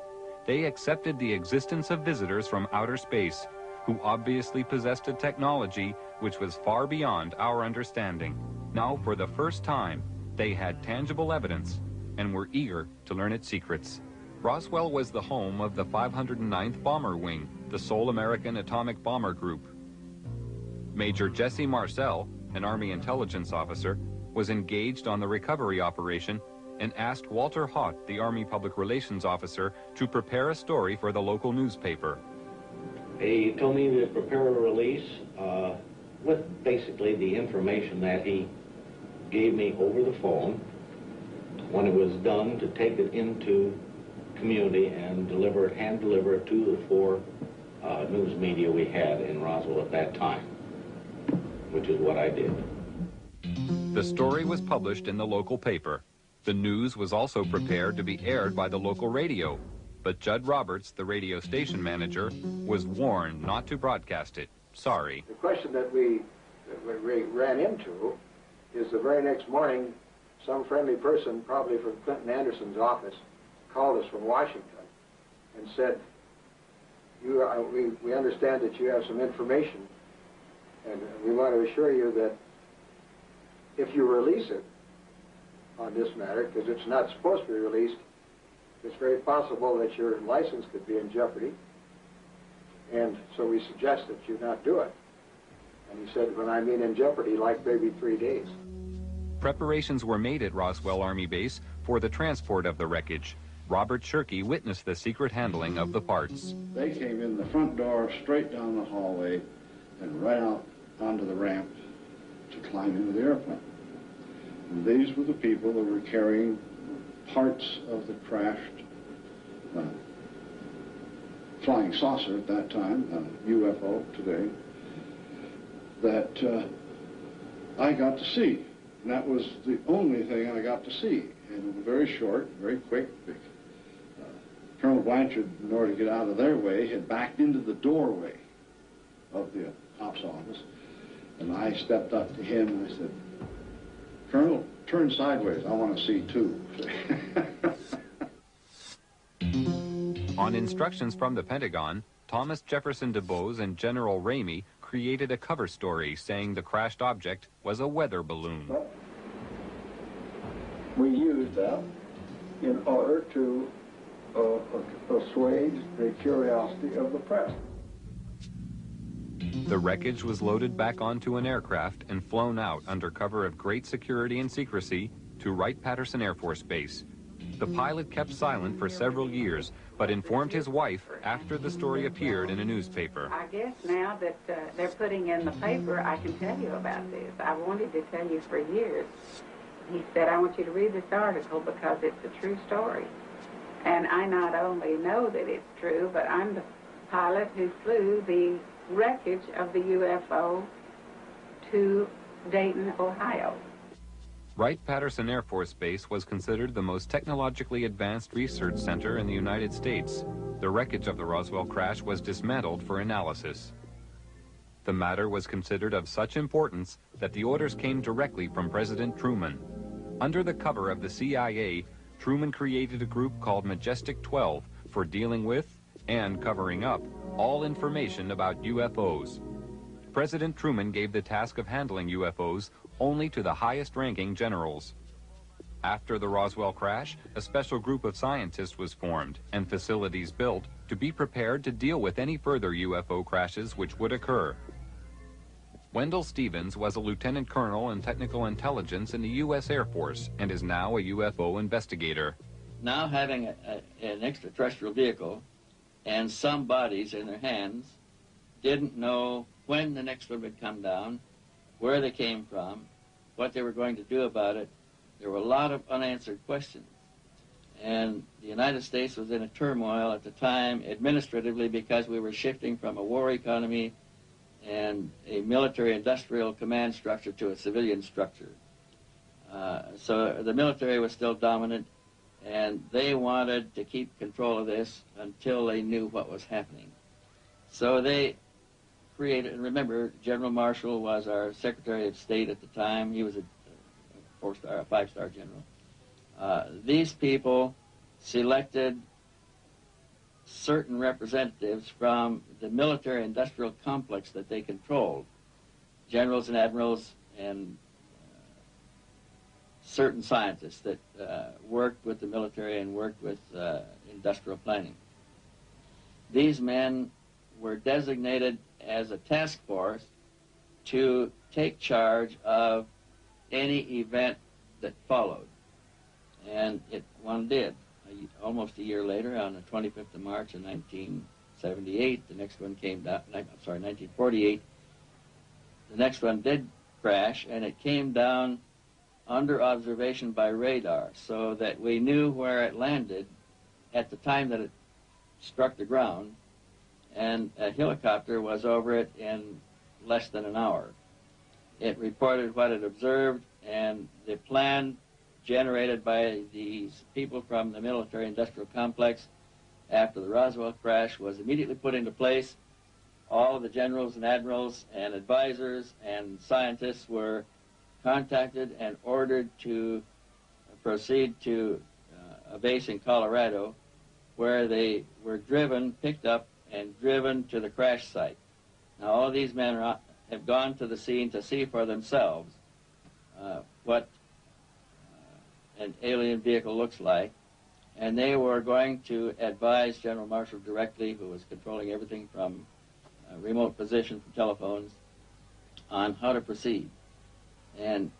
they accepted the existence of visitors from outer space who obviously possessed a technology which was far beyond our understanding. Now, for the first time, they had tangible evidence and were eager to learn its secrets. Roswell was the home of the 509th Bomber Wing, the sole American atomic bomber group. Major Jesse Marcel, an Army intelligence officer, was engaged on the recovery operation and asked Walter Haught, the Army Public Relations Officer, to prepare a story for the local newspaper. He told me to prepare a release with basically the information that he gave me over the phone. When it was done, to take it into community and hand deliver it to the 4 news media we had in Roswell at that time, which is what I did. The story was published in the local paper. The news was also prepared to be aired by the local radio, but Judd Roberts, the radio station manager, was warned not to broadcast it. Sorry. The question that we ran into is the very next morning, some friendly person, probably from Clinton Anderson's office, called us from Washington and said, we understand that you have some information, and we want to assure you that if you release it on this matter, because it's not supposed to be released, it's very possible that your license could be in jeopardy, and so we suggest that you not do it. And he said, when I mean in jeopardy, like maybe 3 days. Preparations were made at Roswell Army Base for the transport of the wreckage. Robert Shirkey witnessed the secret handling of the parts. They came in the front door, straight down the hallway, and right out onto the ramp to climb into the airplane. And these were the people that were carrying parts of the crashed flying saucer at that time, UFO today, that I got to see. And that was the only thing I got to see. And it was very short, very quick. Colonel Blanchard, in order to get out of their way, had backed into the doorway of the ops office. And I stepped up to him and I said, Colonel, turn sideways. I want to see too. On instructions from the Pentagon, Thomas Jefferson DuBose and General Ramey created a cover story saying the crashed object was a weather balloon. We used that in order to assuage the curiosity of the press. The wreckage was loaded back onto an aircraft and flown out under cover of great security and secrecy to Wright-Patterson Air Force Base. The pilot kept silent for several years, but informed his wife after the story appeared in a newspaper. I guess now that they're putting in the paper, I can tell you about this. I wanted to tell you for years. He said, I want you to read this article because it's a true story. And I not only know that it's true, but I'm the pilot who flew the wreckage of the UFO to Dayton, Ohio. Wright-Patterson Air Force Base was considered the most technologically advanced research center in the United States. The wreckage of the Roswell crash was dismantled for analysis. The matter was considered of such importance that the orders came directly from President Truman. Under the cover of the CIA, Truman created a group called Majestic 12 for dealing with and covering up all information about UFOs. President Truman gave the task of handling UFOs only to the highest-ranking generals. After the Roswell crash, a special group of scientists was formed and facilities built to be prepared to deal with any further UFO crashes which would occur. Wendell Stevens was a lieutenant colonel in technical intelligence in the U.S. Air Force and is now a UFO investigator. Now having an extraterrestrial vehicle and some bodies in their hands didn't know when the next one would come down, where they came from, what they were going to do about it. There were a lot of unanswered questions. And the United States was in a turmoil at the time administratively because we were shifting from a war economy and a military-industrial command structure to a civilian structure. So the military was still dominant, and they wanted to keep control of this until they knew what was happening. So they created, and remember, General Marshall was our Secretary of State at the time. He was a five-star general. These people selected certain representatives from the military-industrial complex that they controlled, generals and admirals and certain scientists that worked with the military and worked with industrial planning. These men were designated as a task force to take charge of any event that followed. And one did. Almost a year later, on the 25th of March of 1978, the next one came down, 1948, the next one did crash, and it came down under observation by radar, so that we knew where it landed at the time that it struck the ground, and a helicopter was over it in less than an hour. It reported what it observed, and the plan generated by these people from the military-industrial complex after the Roswell crash was immediately put into place. All of the generals and admirals and advisors and scientists were contacted and ordered to proceed to a base in Colorado, where they were picked up and driven to the crash site. Now, all of these men have gone to the scene to see for themselves what an alien vehicle looks like, and they were going to advise General Marshall directly, who was controlling everything from remote position from telephones, on how to proceed. And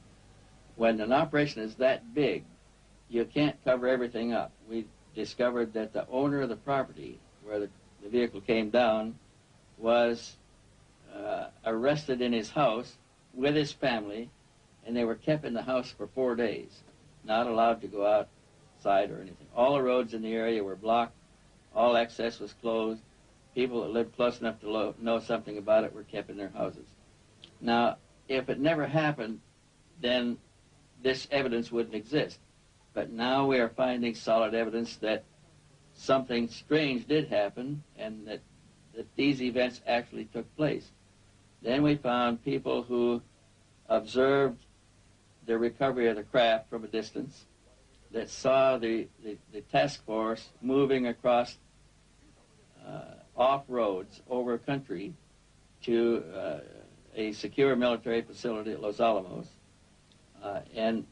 when an operation is that big, you can't cover everything up. We discovered that the owner of the property where the vehicle came down was arrested in his house with his family, and they were kept in the house for 4 days, not allowed to go outside or anything. All the roads in the area were blocked. All access was closed. People that lived close enough to know something about it were kept in their houses. Now, if it never happened, then this evidence wouldn't exist. But now we are finding solid evidence that something strange did happen and that these events actually took place. Then we found people who observed the recovery of the craft from a distance, that saw the task force moving across off roads over country to a secure military facility at Los Alamos. And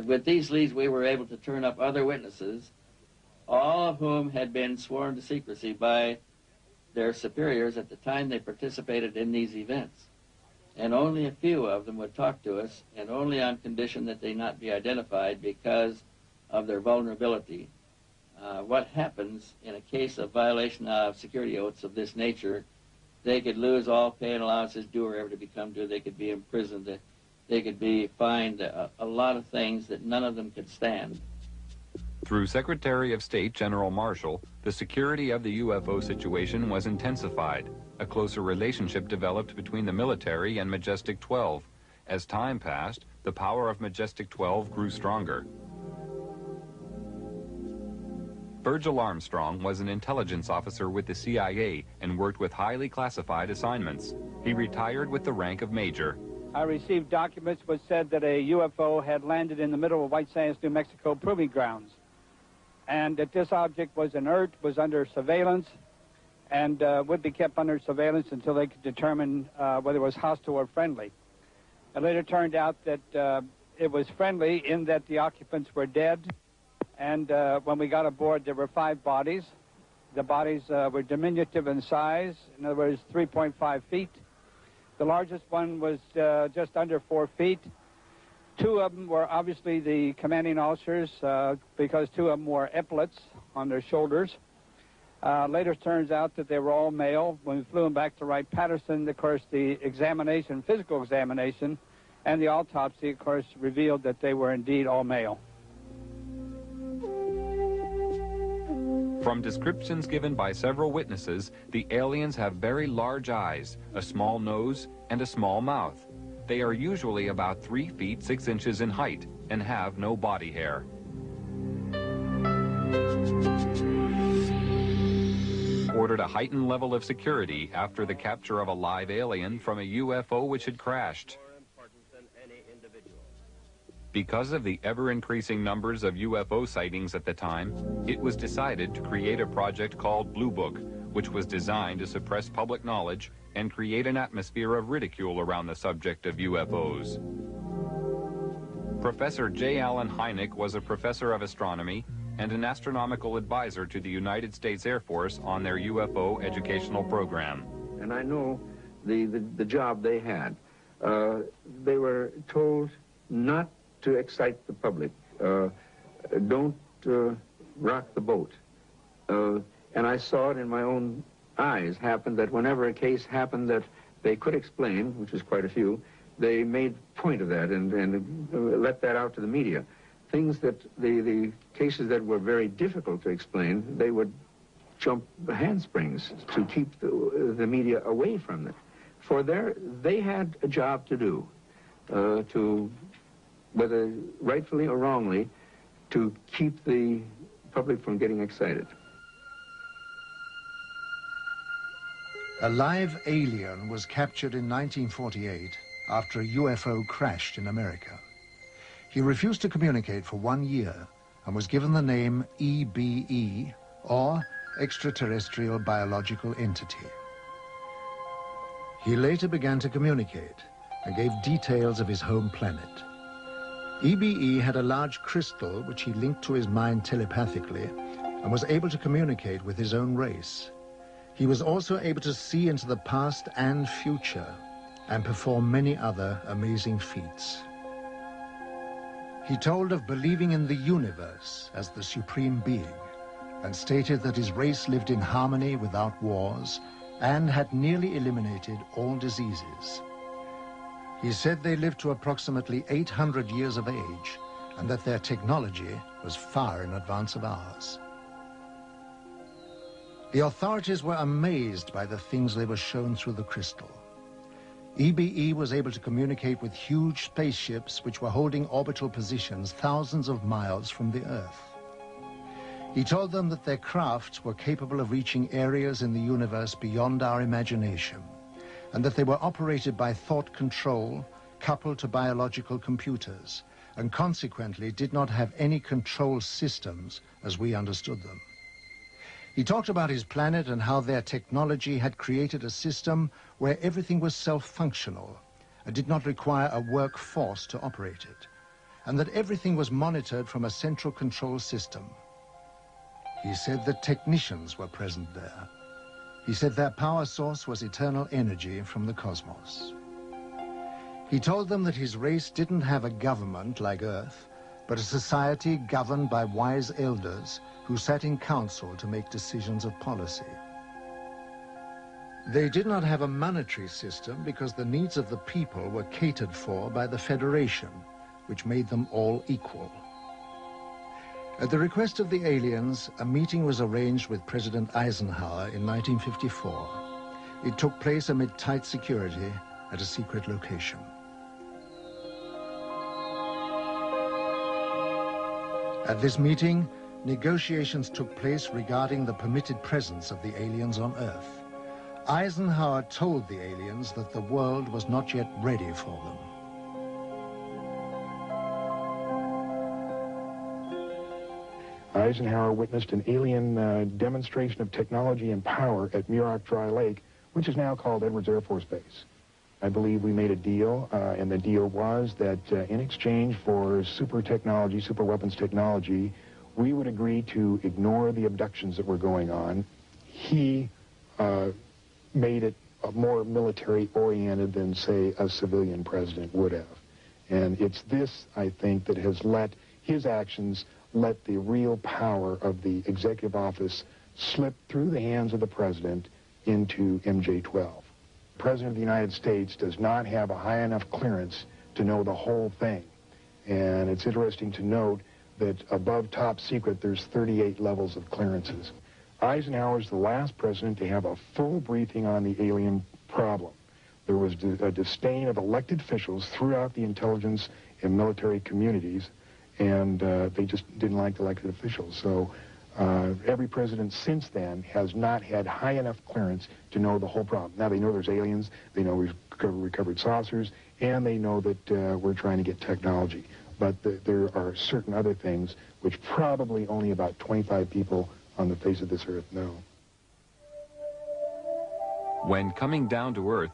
with these leads, we were able to turn up other witnesses, all of whom had been sworn to secrecy by their superiors at the time they participated in these events. And only a few of them would talk to us, and only on condition that they not be identified because of their vulnerability. What happens in a case of violation of security oaths of this nature, they could lose all pay and allowances due or ever to become due. They could be imprisoned. They could be fined a lot of things that none of them could stand. Through Secretary of State General Marshall, the security of the UFO situation was intensified. A closer relationship developed between the military and Majestic 12. As time passed, the power of Majestic 12 grew stronger. Virgil Armstrong was an intelligence officer with the CIA and worked with highly classified assignments. He retired with the rank of major. I received documents which said that a UFO had landed in the middle of White Sands, New Mexico proving grounds, and that this object was inert, was under surveillance, and would be kept under surveillance until they could determine whether it was hostile or friendly. It later turned out that it was friendly in that the occupants were dead, and when we got aboard, there were 5 bodies. The bodies were diminutive in size, in other words, 3.5 feet. The largest one was just under 4 feet. 2 of them were obviously the commanding officers because 2 of them wore epaulets on their shoulders. Later it turns out that they were all male. When we flew them back to Wright-Patterson, of course, the examination, physical examination, and the autopsy, of course, revealed that they were indeed all male. From descriptions given by several witnesses, the aliens have very large eyes, a small nose, and a small mouth. They are usually about 3 feet 6 inches in height and have no body hair. Ordered a heightened level of security after the capture of a live alien from a UFO which had crashed. Because of the ever-increasing numbers of UFO sightings at the time, it was decided to create a project called Blue Book, which was designed to suppress public knowledge and create an atmosphere of ridicule around the subject of UFOs. Professor J. Allen Hynek was a professor of astronomy and an astronomical advisor to the United States Air Force on their UFO educational program. And I know the job they had. They were told not to excite the public. Don't rock the boat. And I saw it in my own eyes happen that whenever a case happened that they could explain, which is quite a few, they made point of that and let that out to the media. Things that the cases that were very difficult to explain, they would jump handsprings to keep the media away from it. For they had a job to do, to, whether rightfully or wrongly, to keep the public from getting excited. A live alien was captured in 1948 after a UFO crashed in America. He refused to communicate for 1 year and was given the name EBE, or Extraterrestrial Biological Entity. He later began to communicate and gave details of his home planet. EBE had a large crystal which he linked to his mind telepathically and was able to communicate with his own race. He was also able to see into the past and future and perform many other amazing feats. He told of believing in the universe as the supreme being and stated that his race lived in harmony without wars and had nearly eliminated all diseases. He said they lived to approximately 800 years of age and that their technology was far in advance of ours. The authorities were amazed by the things they were shown through the crystal. EBE was able to communicate with huge spaceships which were holding orbital positions thousands of miles from the Earth. He told them that their crafts were capable of reaching areas in the universe beyond our imagination, and that they were operated by thought control coupled to biological computers, and consequently did not have any control systems as we understood them. He talked about his planet and how their technology had created a system where everything was self-functional and did not require a workforce to operate it, and that everything was monitored from a central control system. He said that technicians were present there. He said their power source was eternal energy from the cosmos. He told them that his race didn't have a government like Earth, but a society governed by wise elders who sat in council to make decisions of policy. They did not have a monetary system because the needs of the people were catered for by the Federation, which made them all equal. At the request of the aliens, a meeting was arranged with President Eisenhower in 1954. It took place amid tight security at a secret location. At this meeting, negotiations took place regarding the permitted presence of the aliens on Earth. Eisenhower told the aliens that the world was not yet ready for them. Eisenhower witnessed an alien demonstration of technology and power at Muroc Dry Lake, which is now called Edwards Air Force Base. I believe we made a deal, and the deal was that in exchange for super technology, super weapons technology, we would agree to ignore the abductions that were going on. He made it more military-oriented than, say, a civilian president would have. And it's this, I think, that has let his actions let the real power of the executive office slipped through the hands of the president into MJ-12. The President of the United States does not have a high enough clearance to know the whole thing. And it's interesting to note that above top secret, there's 38 levels of clearances. Eisenhower's the last president to have a full briefing on the alien problem. There was a disdain of elected officials throughout the intelligence and military communities, and they just didn't like elected officials. So every president since then has not had high enough clearance to know the whole problem. Now they know there's aliens, they know we've recovered saucers, and they know that we're trying to get technology. But there are certain other things which probably only about 25 people on the face of this earth know. When coming down to Earth,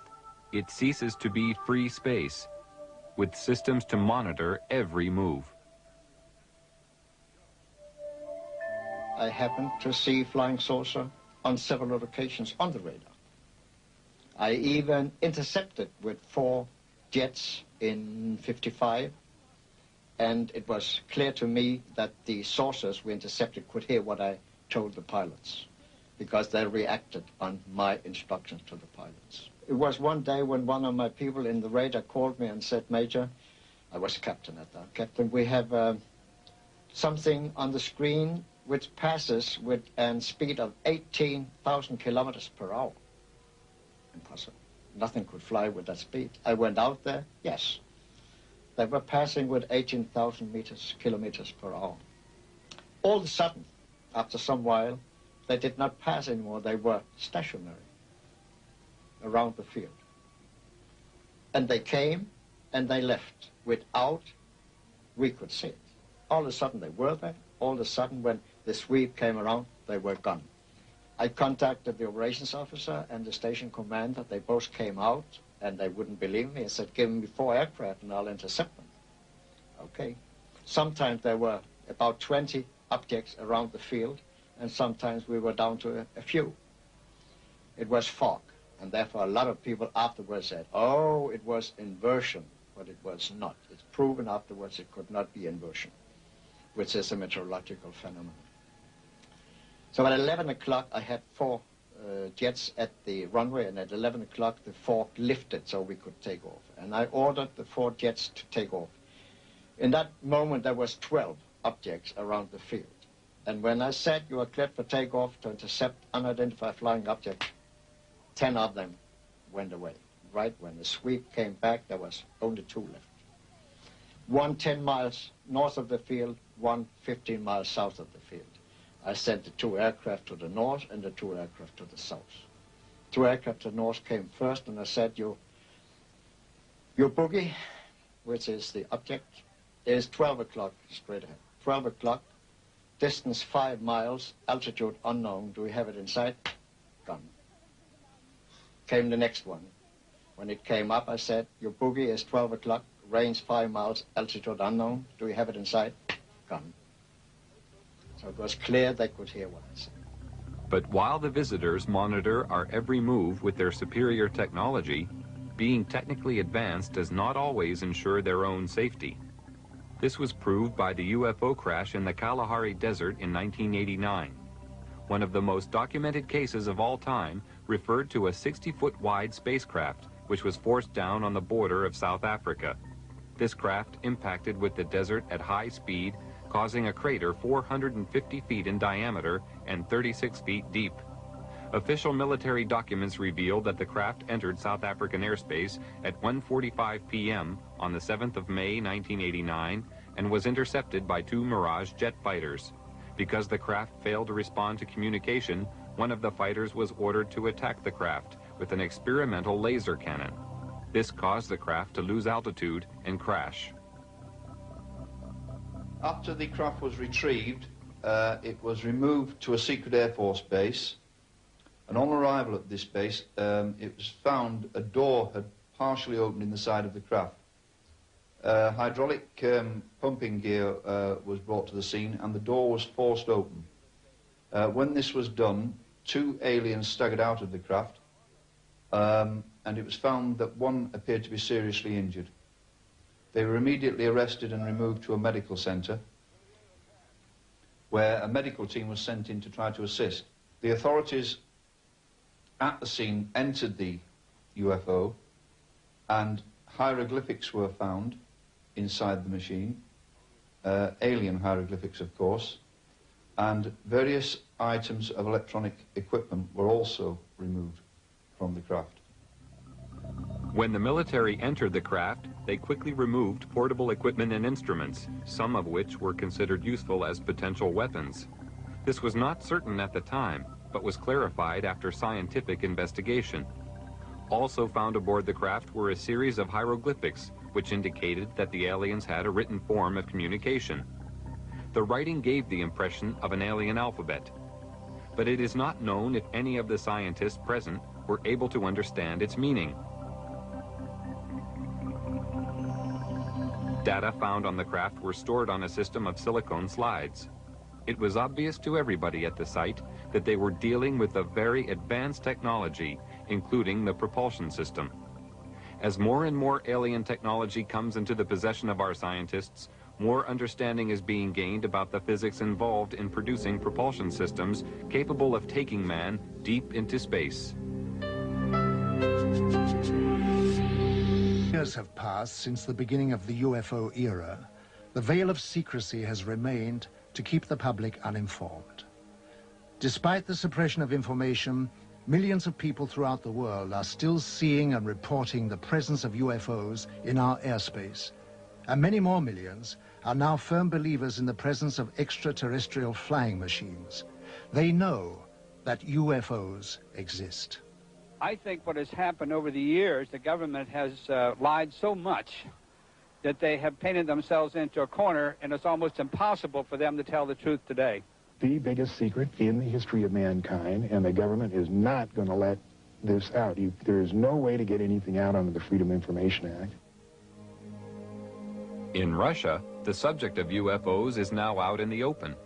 it ceases to be free space, with systems to monitor every move. I happened to see flying saucer on several occasions on the radar. I even intercepted with 4 jets in '55, and it was clear to me that the saucers we intercepted could hear what I told the pilots, because they reacted on my instructions to the pilots. It was one day when one of my people in the radar called me and said, "Major," I was captain at that, "Captain, we have something on the screen which passes with a speed of 18,000 kilometers per hour. Impossible. Nothing could fly with that speed. I went out there, yes. They were passing with 18,000 kilometers per hour. All of a sudden, after some while, they did not pass anymore. They were stationary around the field. And they came and they left without we could see it. All of a sudden they were there. All of a sudden when the sweep came around, they were gone. I contacted the operations officer and the station commander. They both came out and they wouldn't believe me. I said, "Give me 4 aircraft and I'll intercept them." Okay. Sometimes there were about 20 objects around the field, and sometimes we were down to a few. It was fog, and therefore a lot of people afterwards said, "Oh, it was inversion," but it was not. It's proven afterwards it could not be inversion, which is a meteorological phenomenon. So at 11 o'clock, I had 4 jets at the runway, and at 11 o'clock, the fog lifted so we could take off. And I ordered the 4 jets to take off. In that moment, there was 12 objects around the field. And when I said you are cleared for takeoff to intercept unidentified flying objects, 10 of them went away. Right when the sweep came back, there was only 2 left. One 10 miles north of the field, one 15 miles south of the field. I sent the 2 aircraft to the north and the 2 aircraft to the south. 2 aircraft to the north came first, and I said, your boogie, which is the object, is 12 o'clock straight ahead. 12 o'clock, distance 5 miles, altitude unknown. Do we have it in sight? Gone. Came the next one. When it came up, I said, your boogie is 12 o'clock, range 5 miles, altitude unknown. Do we have it in sight? Gone. So it was clear they could hear what I said. But while the visitors monitor our every move with their superior technology, being technically advanced does not always ensure their own safety. This was proved by the UFO crash in the Kalahari Desert in 1989. One of the most documented cases of all time referred to a 60-foot wide spacecraft, which was forced down on the border of South Africa. This craft impacted with the desert at high speed, causing a crater 450 feet in diameter and 36 feet deep. Official military documents reveal that the craft entered South African airspace at 1:45 p.m. on the 7th of May 1989 and was intercepted by 2 Mirage jet fighters. Because the craft failed to respond to communication, one of the fighters was ordered to attack the craft with an experimental laser cannon. This caused the craft to lose altitude and crash. After the craft was retrieved, it was removed to a secret Air Force base, and on arrival at this base, it was found a door had partially opened in the side of the craft. Hydraulic pumping gear was brought to the scene, and the door was forced open. When this was done, 2 aliens staggered out of the craft, and it was found that one appeared to be seriously injured. They were immediately arrested and removed to a medical centre, where a medical team was sent in to try to assist. The authorities at the scene entered the UFO, and hieroglyphics were found inside the machine, alien hieroglyphics, of course, and various items of electronic equipment were also removed from the craft. When the military entered the craft, they quickly removed portable equipment and instruments, some of which were considered useful as potential weapons. This was not certain at the time, but was clarified after scientific investigation. Also found aboard the craft were a series of hieroglyphics, which indicated that the aliens had a written form of communication. The writing gave the impression of an alien alphabet, but it is not known if any of the scientists present were able to understand its meaning. Data found on the craft were stored on a system of silicone slides. It was obvious to everybody at the site that they were dealing with a very advanced technology, including the propulsion system. As more and more alien technology comes into the possession of our scientists, more understanding is being gained about the physics involved in producing propulsion systems capable of taking man deep into space. Years have passed since the beginning of the UFO era. The veil of secrecy has remained to keep the public uninformed. Despite the suppression of information, millions of people throughout the world are still seeing and reporting the presence of UFOs in our airspace. And many more millions are now firm believers in the presence of extraterrestrial flying machines. They know that UFOs exist. I think what has happened over the years, the government has lied so much that they have painted themselves into a corner, and it's almost impossible for them to tell the truth today. The biggest secret in the history of mankind, and the government is not going to let this out. There is no way to get anything out under the Freedom of Information Act. In Russia, the subject of UFOs is now out in the open.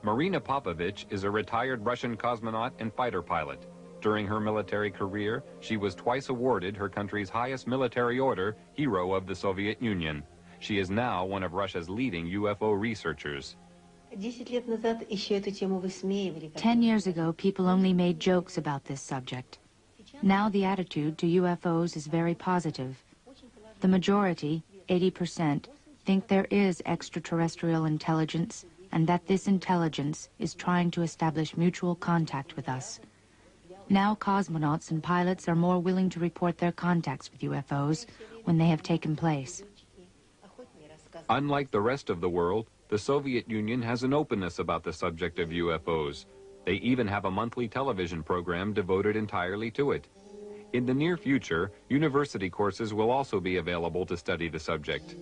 Marina Popovich is a retired Russian cosmonaut and fighter pilot. During her military career, she was twice awarded her country's highest military order, Hero of the Soviet Union. She is now one of Russia's leading UFO researchers. 10 years ago, people only made jokes about this subject. Now the attitude to UFOs is very positive. The majority, 80%, think there is extraterrestrial intelligence and that this intelligence is trying to establish mutual contact with us. Now cosmonauts and pilots are more willing to report their contacts with UFOs when they have taken place. Unlike the rest of the world, the Soviet Union has an openness about the subject of UFOs. They even have a monthly television program devoted entirely to it. In the near future, university courses will also be available to study the subject.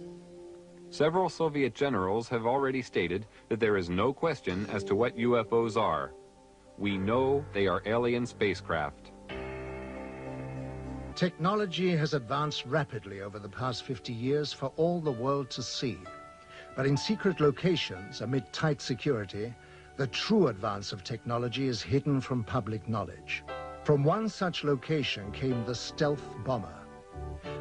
Several Soviet generals have already stated that there is no question as to what UFOs are. We know they are alien spacecraft. Technology has advanced rapidly over the past 50 years for all the world to see. But in secret locations, amid tight security, the true advance of technology is hidden from public knowledge. From one such location came the stealth bomber.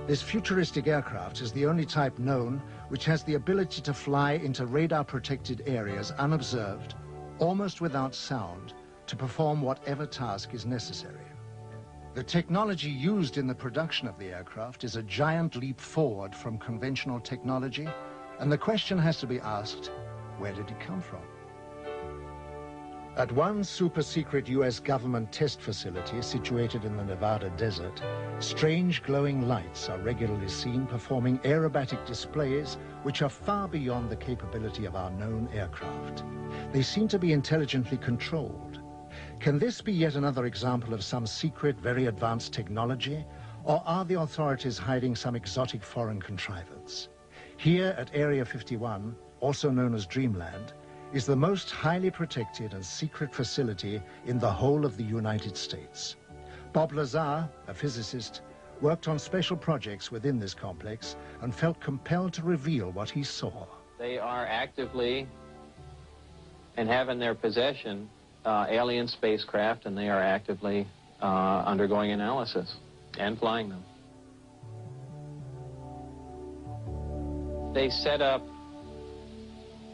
This futuristic aircraft is the only type known which has the ability to fly into radar-protected areas unobserved, almost without sound, to perform whatever task is necessary. The technology used in the production of the aircraft is a giant leap forward from conventional technology, and the question has to be asked, where did it come from? At one super-secret US government test facility situated in the Nevada desert, strange glowing lights are regularly seen performing aerobatic displays which are far beyond the capability of our known aircraft. They seem to be intelligently controlled. Can this be yet another example of some secret, very advanced technology, or are the authorities hiding some exotic foreign contrivance? Here at Area 51, also known as Dreamland, is the most highly protected and secret facility in the whole of the United States. Bob Lazar, a physicist, worked on special projects within this complex and felt compelled to reveal what he saw. They are actively and have in their possession alien spacecraft, and they are actively undergoing analysis and flying them. They set up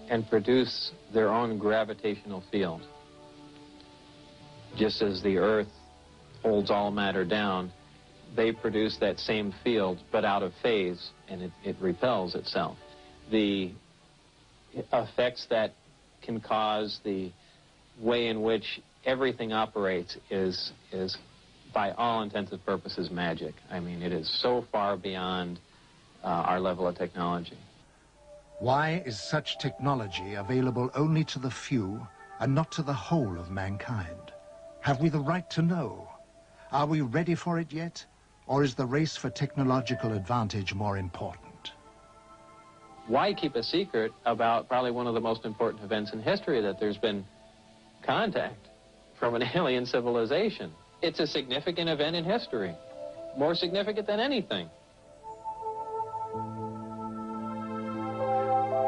and produce their own gravitational field. Just as the Earth holds all matter down, they produce that same field, but out of phase, and it repels itself. The effects that can cause, the way in which everything operates is by all intents and purposes, magic. I mean, it is so far beyond our level of technology. Why is such technology available only to the few and not to the whole of mankind? Have we the right to know? Are we ready for it yet? Or is the race for technological advantage more important? Why keep a secret about probably one of the most important events in history, that there's been contact from an alien civilization? It's a significant event in history, more significant than anything.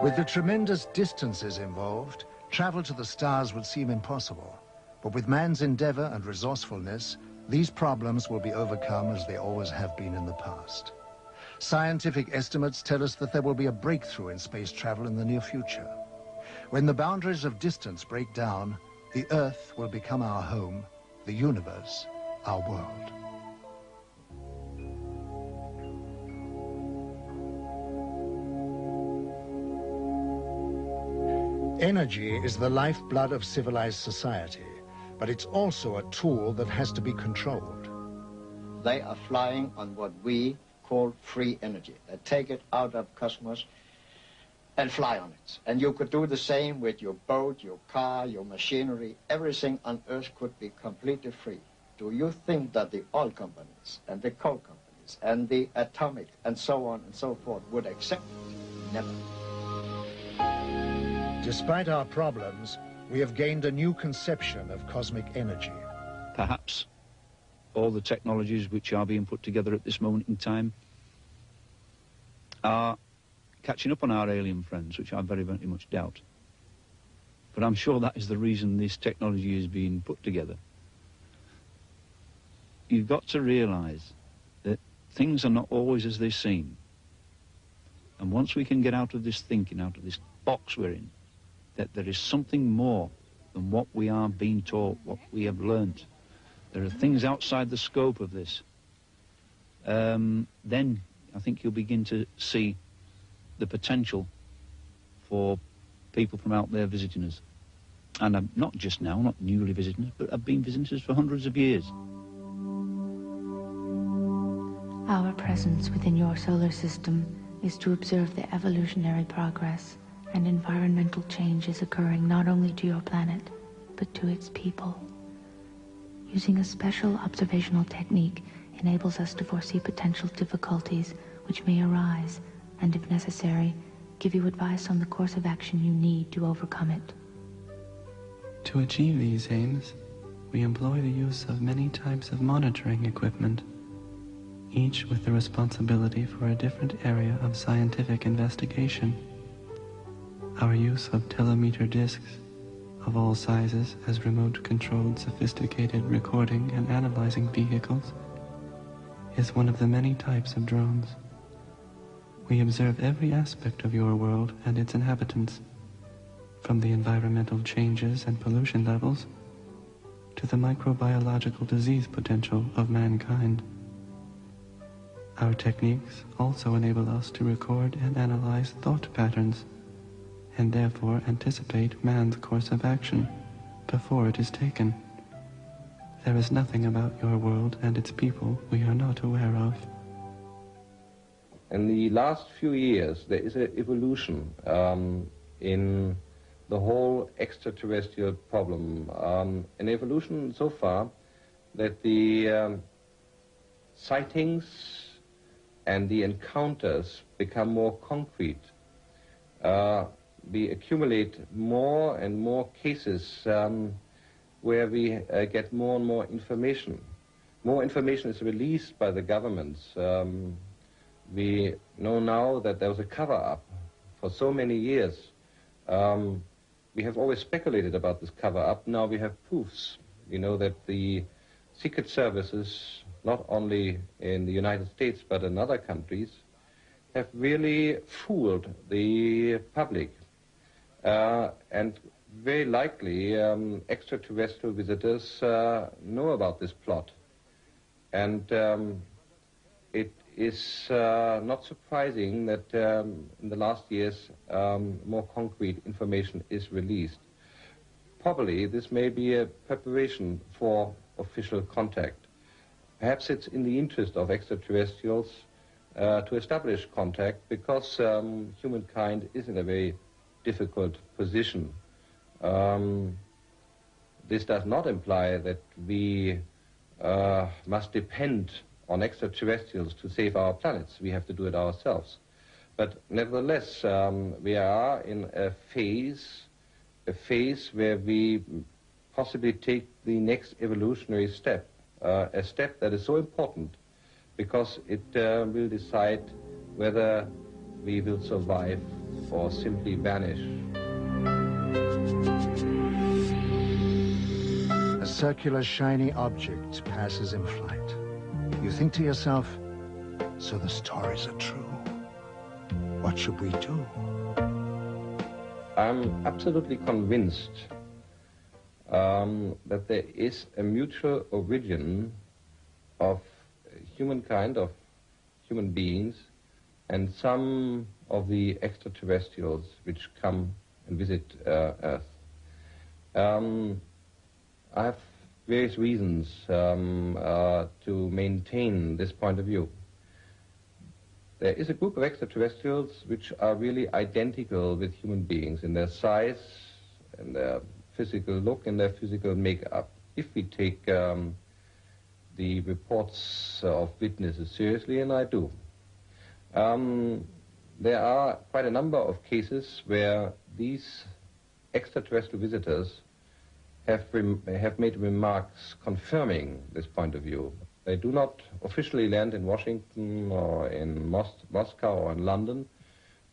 With the tremendous distances involved, travel to the stars would seem impossible. But with man's endeavor and resourcefulness, these problems will be overcome as they always have been in the past. Scientific estimates tell us that there will be a breakthrough in space travel in the near future. When the boundaries of distance break down, the Earth will become our home, the universe our world. Energy is the lifeblood of civilized society, but it's also a tool that has to be controlled. They are flying on what we call free energy. They take it out of cosmos and fly on it. And you could do the same with your boat, your car, your machinery. Everything on Earth could be completely free. Do you think that the oil companies and the coal companies and the atomic and so on and so forth would accept it? Never. Despite our problems, we have gained a new conception of cosmic energy. Perhaps all the technologies which are being put together at this moment in time are catching up on our alien friends, which I very, very much doubt. But I'm sure that is the reason this technology is being put together. You've got to realize that things are not always as they seem. And once we can get out of this thinking, out of this box we're in, that there is something more than what we are being taught, what we have learnt. There are things outside the scope of this. Then I think you'll begin to see the potential for people from out there visiting us. And not just now, not newly visiting us, but have been visiting us for hundreds of years. Our presence within your solar system is to observe the evolutionary progress and environmental changes occurring not only to your planet, but to its people. Using a special observational technique enables us to foresee potential difficulties which may arise, and if necessary, give you advice on the course of action you need to overcome it. To achieve these aims, we employ the use of many types of monitoring equipment, each with the responsibility for a different area of scientific investigation. Our use of telemeter discs of all sizes as remote-controlled sophisticated recording and analyzing vehicles is one of the many types of drones. We observe every aspect of your world and its inhabitants, from the environmental changes and pollution levels to the microbiological disease potential of mankind. Our techniques also enable us to record and analyze thought patterns, and therefore anticipate man's course of action before it is taken. There is nothing about your world and its people we are not aware of. In the last few years, there is an evolution in the whole extraterrestrial problem. An evolution so far that the sightings and the encounters become more concrete. We accumulate more and more cases where we get more and more information. More information is released by the governments. We know now that there was a cover-up for so many years. We have always speculated about this cover-up. Now we have proofs. We know that the secret services, not only in the United States but in other countries, have really fooled the public. And very likely extraterrestrial visitors know about this plot. And it is not surprising that in the last years more concrete information is released. Probably this may be a preparation for official contact. Perhaps it's in the interest of extraterrestrials to establish contact because humankind is in a very difficult position. This does not imply that we must depend on extraterrestrials to save our planets. We have to do it ourselves. But nevertheless, we are in a phase where we possibly take the next evolutionary step, a step that is so important because it will decide whether we will survive or simply vanish. A circular, shiny object passes in flight. You think to yourself, so the stories are true. What should we do? I'm absolutely convinced that there is a mutual origin of humankind, of human beings, and some of the extraterrestrials which come and visit Earth. I have various reasons to maintain this point of view. There is a group of extraterrestrials which are really identical with human beings in their size, and their physical look, and their physical makeup. If we take the reports of witnesses seriously, and I do. There are quite a number of cases where these extraterrestrial visitors have made remarks confirming this point of view. They do not officially land in Washington or in Moscow or in London,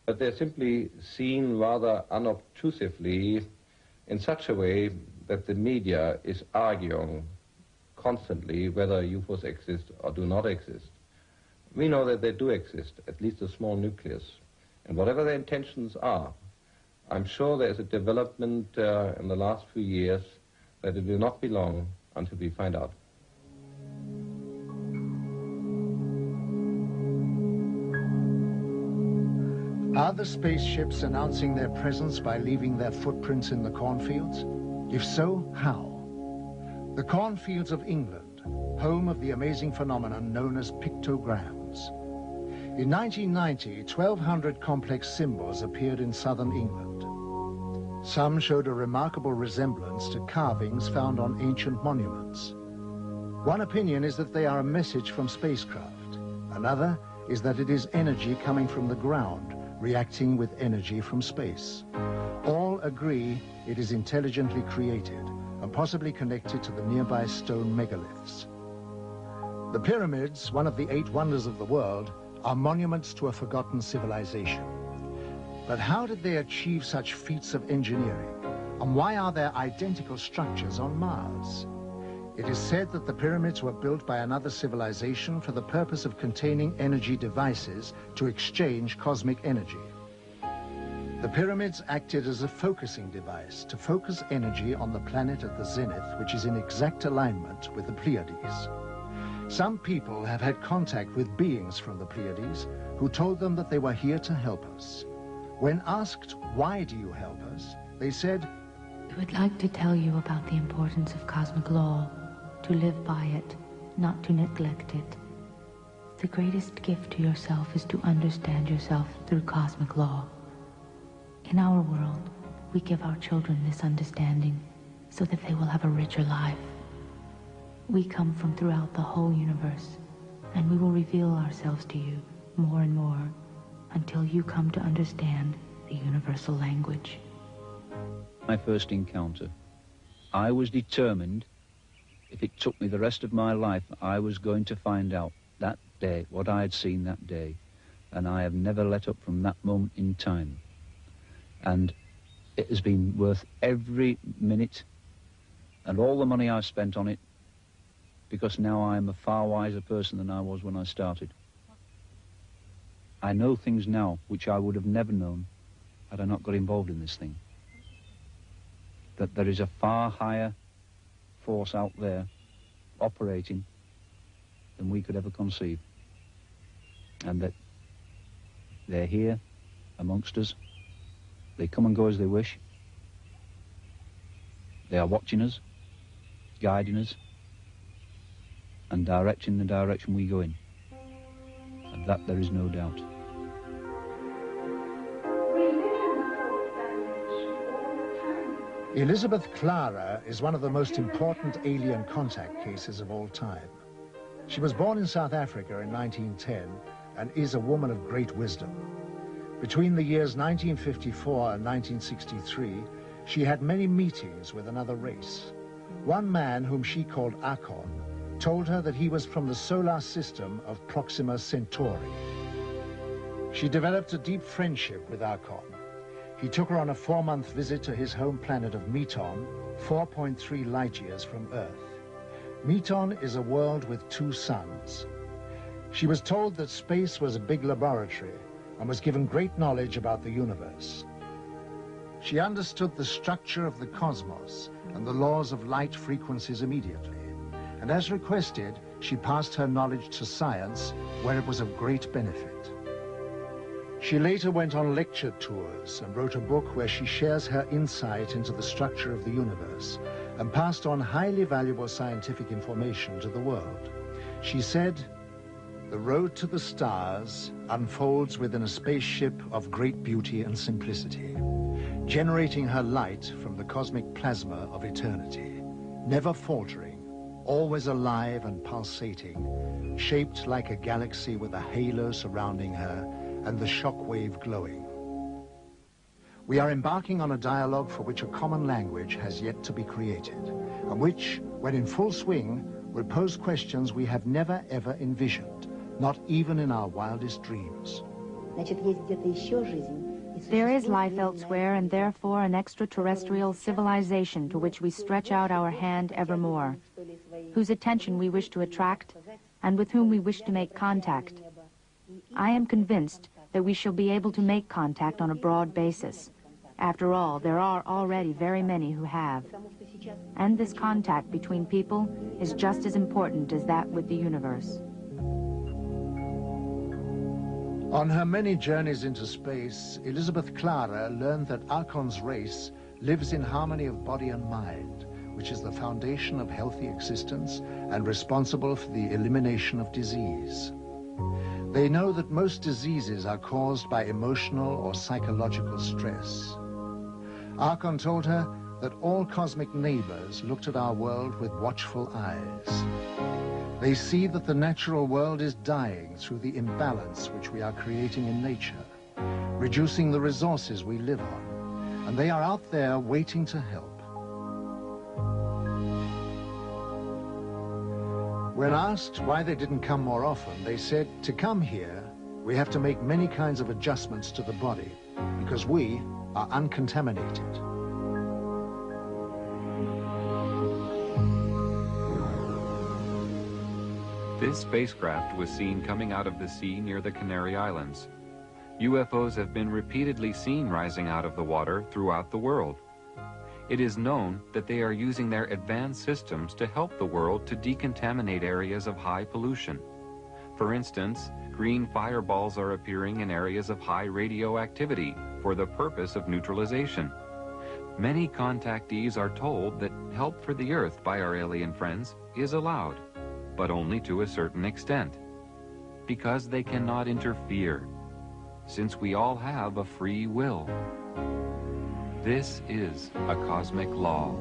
but they're simply seen rather unobtrusively in such a way that the media is arguing constantly whether UFOs exist or do not exist. We know that they do exist, at least a small nucleus. And whatever their intentions are, I'm sure there's a development in the last few years that it will not be long until we find out. Are the spaceships announcing their presence by leaving their footprints in the cornfields? If so, how? The cornfields of England, home of the amazing phenomenon known as pictograms. In 1990, 1,200 complex symbols appeared in southern England. Some showed a remarkable resemblance to carvings found on ancient monuments. One opinion is that they are a message from spacecraft. Another is that it is energy coming from the ground, reacting with energy from space. All agree it is intelligently created and possibly connected to the nearby stone megaliths. The pyramids, one of the 8 wonders of the world, are monuments to a forgotten civilization. But how did they achieve such feats of engineering? And why are there identical structures on Mars? It is said that the pyramids were built by another civilization for the purpose of containing energy devices to exchange cosmic energy. The pyramids acted as a focusing device to focus energy on the planet at the zenith, which is in exact alignment with the Pleiades. Some people have had contact with beings from the Pleiades who told them that they were here to help us. When asked, why do you help us, they said, "We would like to tell you about the importance of cosmic law, to live by it, not to neglect it. The greatest gift to yourself is to understand yourself through cosmic law. In our world, we give our children this understanding so that they will have a richer life. We come from throughout the whole universe, and we will reveal ourselves to you more and more until you come to understand the universal language." My first encounter, I was determined, if it took me the rest of my life, I was going to find out that day what I had seen that day, and I have never let up from that moment in time. And it has been worth every minute and all the money I've spent on it, because now I am a far wiser person than I was when I started. I know things now which I would have never known had I not got involved in this thing. that there is a far higher force out there operating than we could ever conceive, and that they're here amongst us. They come and go as they wish. They are watching us, guiding us, and directing the direction we go in. Of that there is no doubt. Elizabeth Clara is one of the most important alien contact cases of all time. She was born in South Africa in 1910 and is a woman of great wisdom. Between the years 1954 and 1963, she had many meetings with another race. One man, whom she called Akon, told her that he was from the solar system of Proxima Centauri. She developed a deep friendship with Akon. He took her on a 4-month visit to his home planet of Meton, 4.3 light years from Earth. Meton is a world with 2 suns. She was told that space was a big laboratory and was given great knowledge about the universe. She understood the structure of the cosmos and the laws of light frequencies immediately, and as requested, she passed her knowledge to science, where it was of great benefit. She later went on lecture tours and wrote a book where she shares her insight into the structure of the universe and passed on highly valuable scientific information to the world. She said, "The road to the stars unfolds within a spaceship of great beauty and simplicity, generating her light from the cosmic plasma of eternity, never faltering, always alive and pulsating, shaped like a galaxy with a halo surrounding her and the shock wave glowing. We are embarking on a dialogue for which a common language has yet to be created, and which, when in full swing, will pose questions we have never ever envisioned, not even in our wildest dreams." There is life elsewhere, and therefore an extraterrestrial civilization to which we stretch out our hand evermore, whose attention we wish to attract, and with whom we wish to make contact. I am convinced that we shall be able to make contact on a broad basis. After all, there are already very many who have. And this contact between people is just as important as that with the universe. On her many journeys into space, Elizabeth Clara learned that Akon's race lives in harmony of body and mind, which is the foundation of healthy existence and responsible for the elimination of disease. They know that most diseases are caused by emotional or psychological stress. Akon told her that all cosmic neighbors looked at our world with watchful eyes. They see that the natural world is dying through the imbalance which we are creating in nature, reducing the resources we live on, and they are out there waiting to help. When asked why they didn't come more often, they said, to come here, we have to make many kinds of adjustments to the body, because we are uncontaminated. This spacecraft was seen coming out of the sea near the Canary Islands. UFOs have been repeatedly seen rising out of the water throughout the world. It is known that they are using their advanced systems to help the world to decontaminate areas of high pollution. For instance, green fireballs are appearing in areas of high radioactivity for the purpose of neutralization. Many contactees are told that help for the Earth by our alien friends is allowed, but only to a certain extent, because they cannot interfere, since we all have a free will. This is a cosmic law.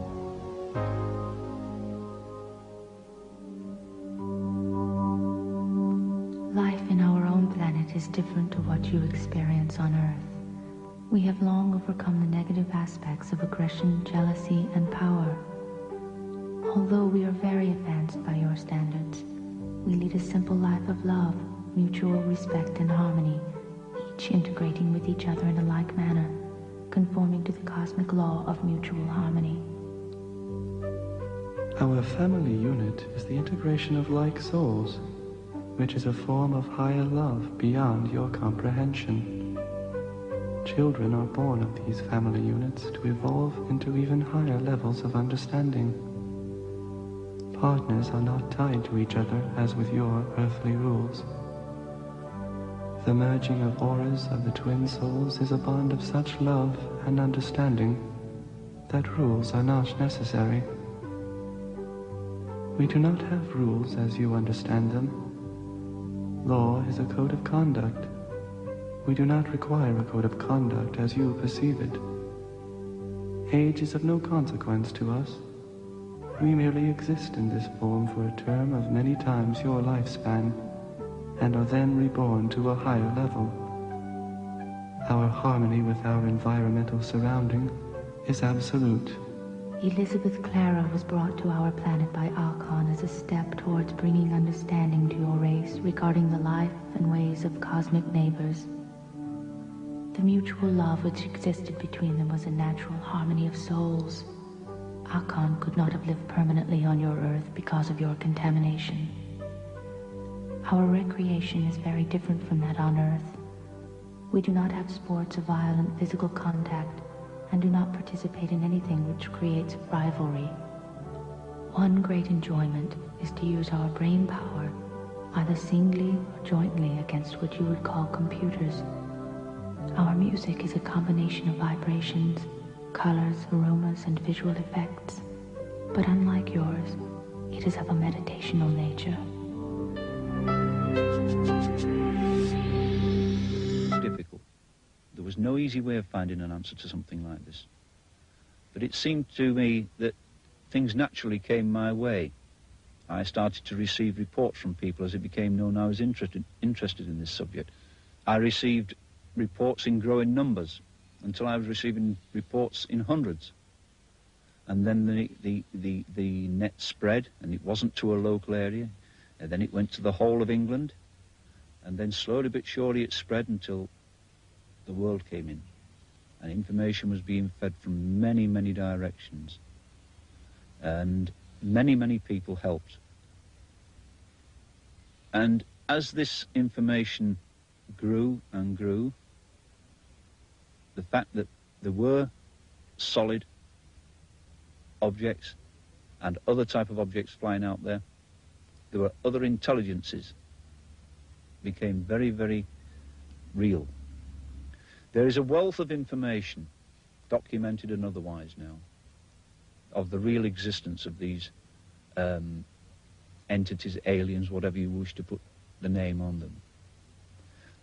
Life in our own planet is different to what you experience on Earth. We have long overcome the negative aspects of aggression, jealousy, and power. Although we are very advanced by your standards, we lead a simple life of love, mutual respect, and harmony, each integrating with each other in a like manner, conforming to the cosmic law of mutual harmony. Our family unit is the integration of like souls, which is a form of higher love beyond your comprehension. Children are born of these family units to evolve into even higher levels of understanding. Partners are not tied to each other as with your earthly rules. The merging of auras of the twin souls is a bond of such love and understanding that rules are not necessary. We do not have rules as you understand them. Law is a code of conduct. We do not require a code of conduct as you perceive it. Age is of no consequence to us. We merely exist in this form for a term of many times your lifespan, and are then reborn to a higher level. Our harmony with our environmental surrounding is absolute. Elizabeth Clara was brought to our planet by Archon as a step towards bringing understanding to your race regarding the life and ways of cosmic neighbors. The mutual love which existed between them was a natural harmony of souls. Archon could not have lived permanently on your Earth because of your contamination. Our recreation is very different from that on Earth. We do not have sports of violent physical contact and do not participate in anything which creates rivalry. One great enjoyment is to use our brain power, either singly or jointly, against what you would call computers. Our music is a combination of vibrations, colors, aromas, and visual effects. But unlike yours, it is of a meditational nature. Difficult. There was no easy way of finding an answer to something like this. But it seemed to me that things naturally came my way. I started to receive reports from people as it became known I was interested in this subject. I received reports in growing numbers until I was receiving reports in hundreds. And then the net spread, and it wasn't to a local area, and then it went to the whole of England, and then slowly but surely it spread until the world came in, and information was being fed from many, many directions, and many, many people helped. And as this information grew and grew, the fact that there were solid objects and other type of objects flying out there were other intelligences, became very, very real. There is a wealth of information, documented and otherwise now, of the real existence of these entities, aliens, whatever you wish to put the name on them.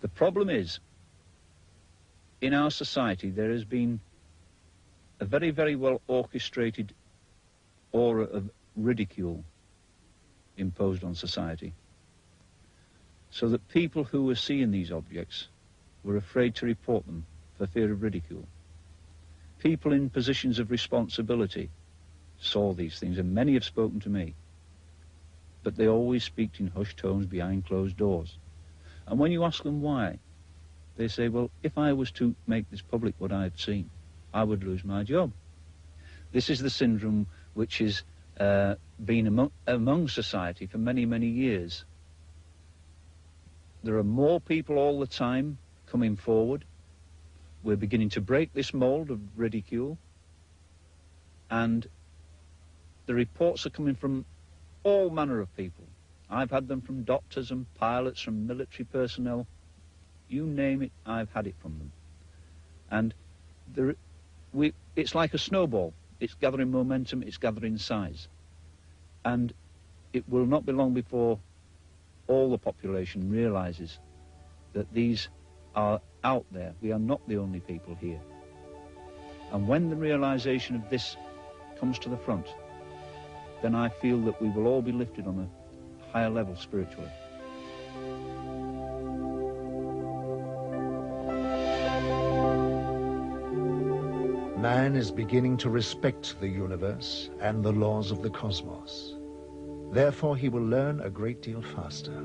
The problem is, in our society, there has been a very, very well orchestrated aura of ridicule imposed on society, so that people who were seeing these objects were afraid to report them for fear of ridicule. People in positions of responsibility saw these things, and many have spoken to me, but they always speak in hushed tones behind closed doors. And when you ask them why, they say, well, if I was to make this public what I've seen, I would lose my job. This is the syndrome which has been among society for many, many years. There are more people all the time coming forward. We're beginning to break this mold of ridicule, and the reports are coming from all manner of people. I've had them from doctors and pilots, from military personnel. You name it, I've had it from them. And it's like a snowball. It's gathering momentum, it's gathering size. And it will not be long before all the population realizes that these are out there. We are not the only people here. And when the realization of this comes to the front, then I feel that we will all be lifted on a higher level spiritually. Man is beginning to respect the universe and the laws of the cosmos. Therefore, he will learn a great deal faster.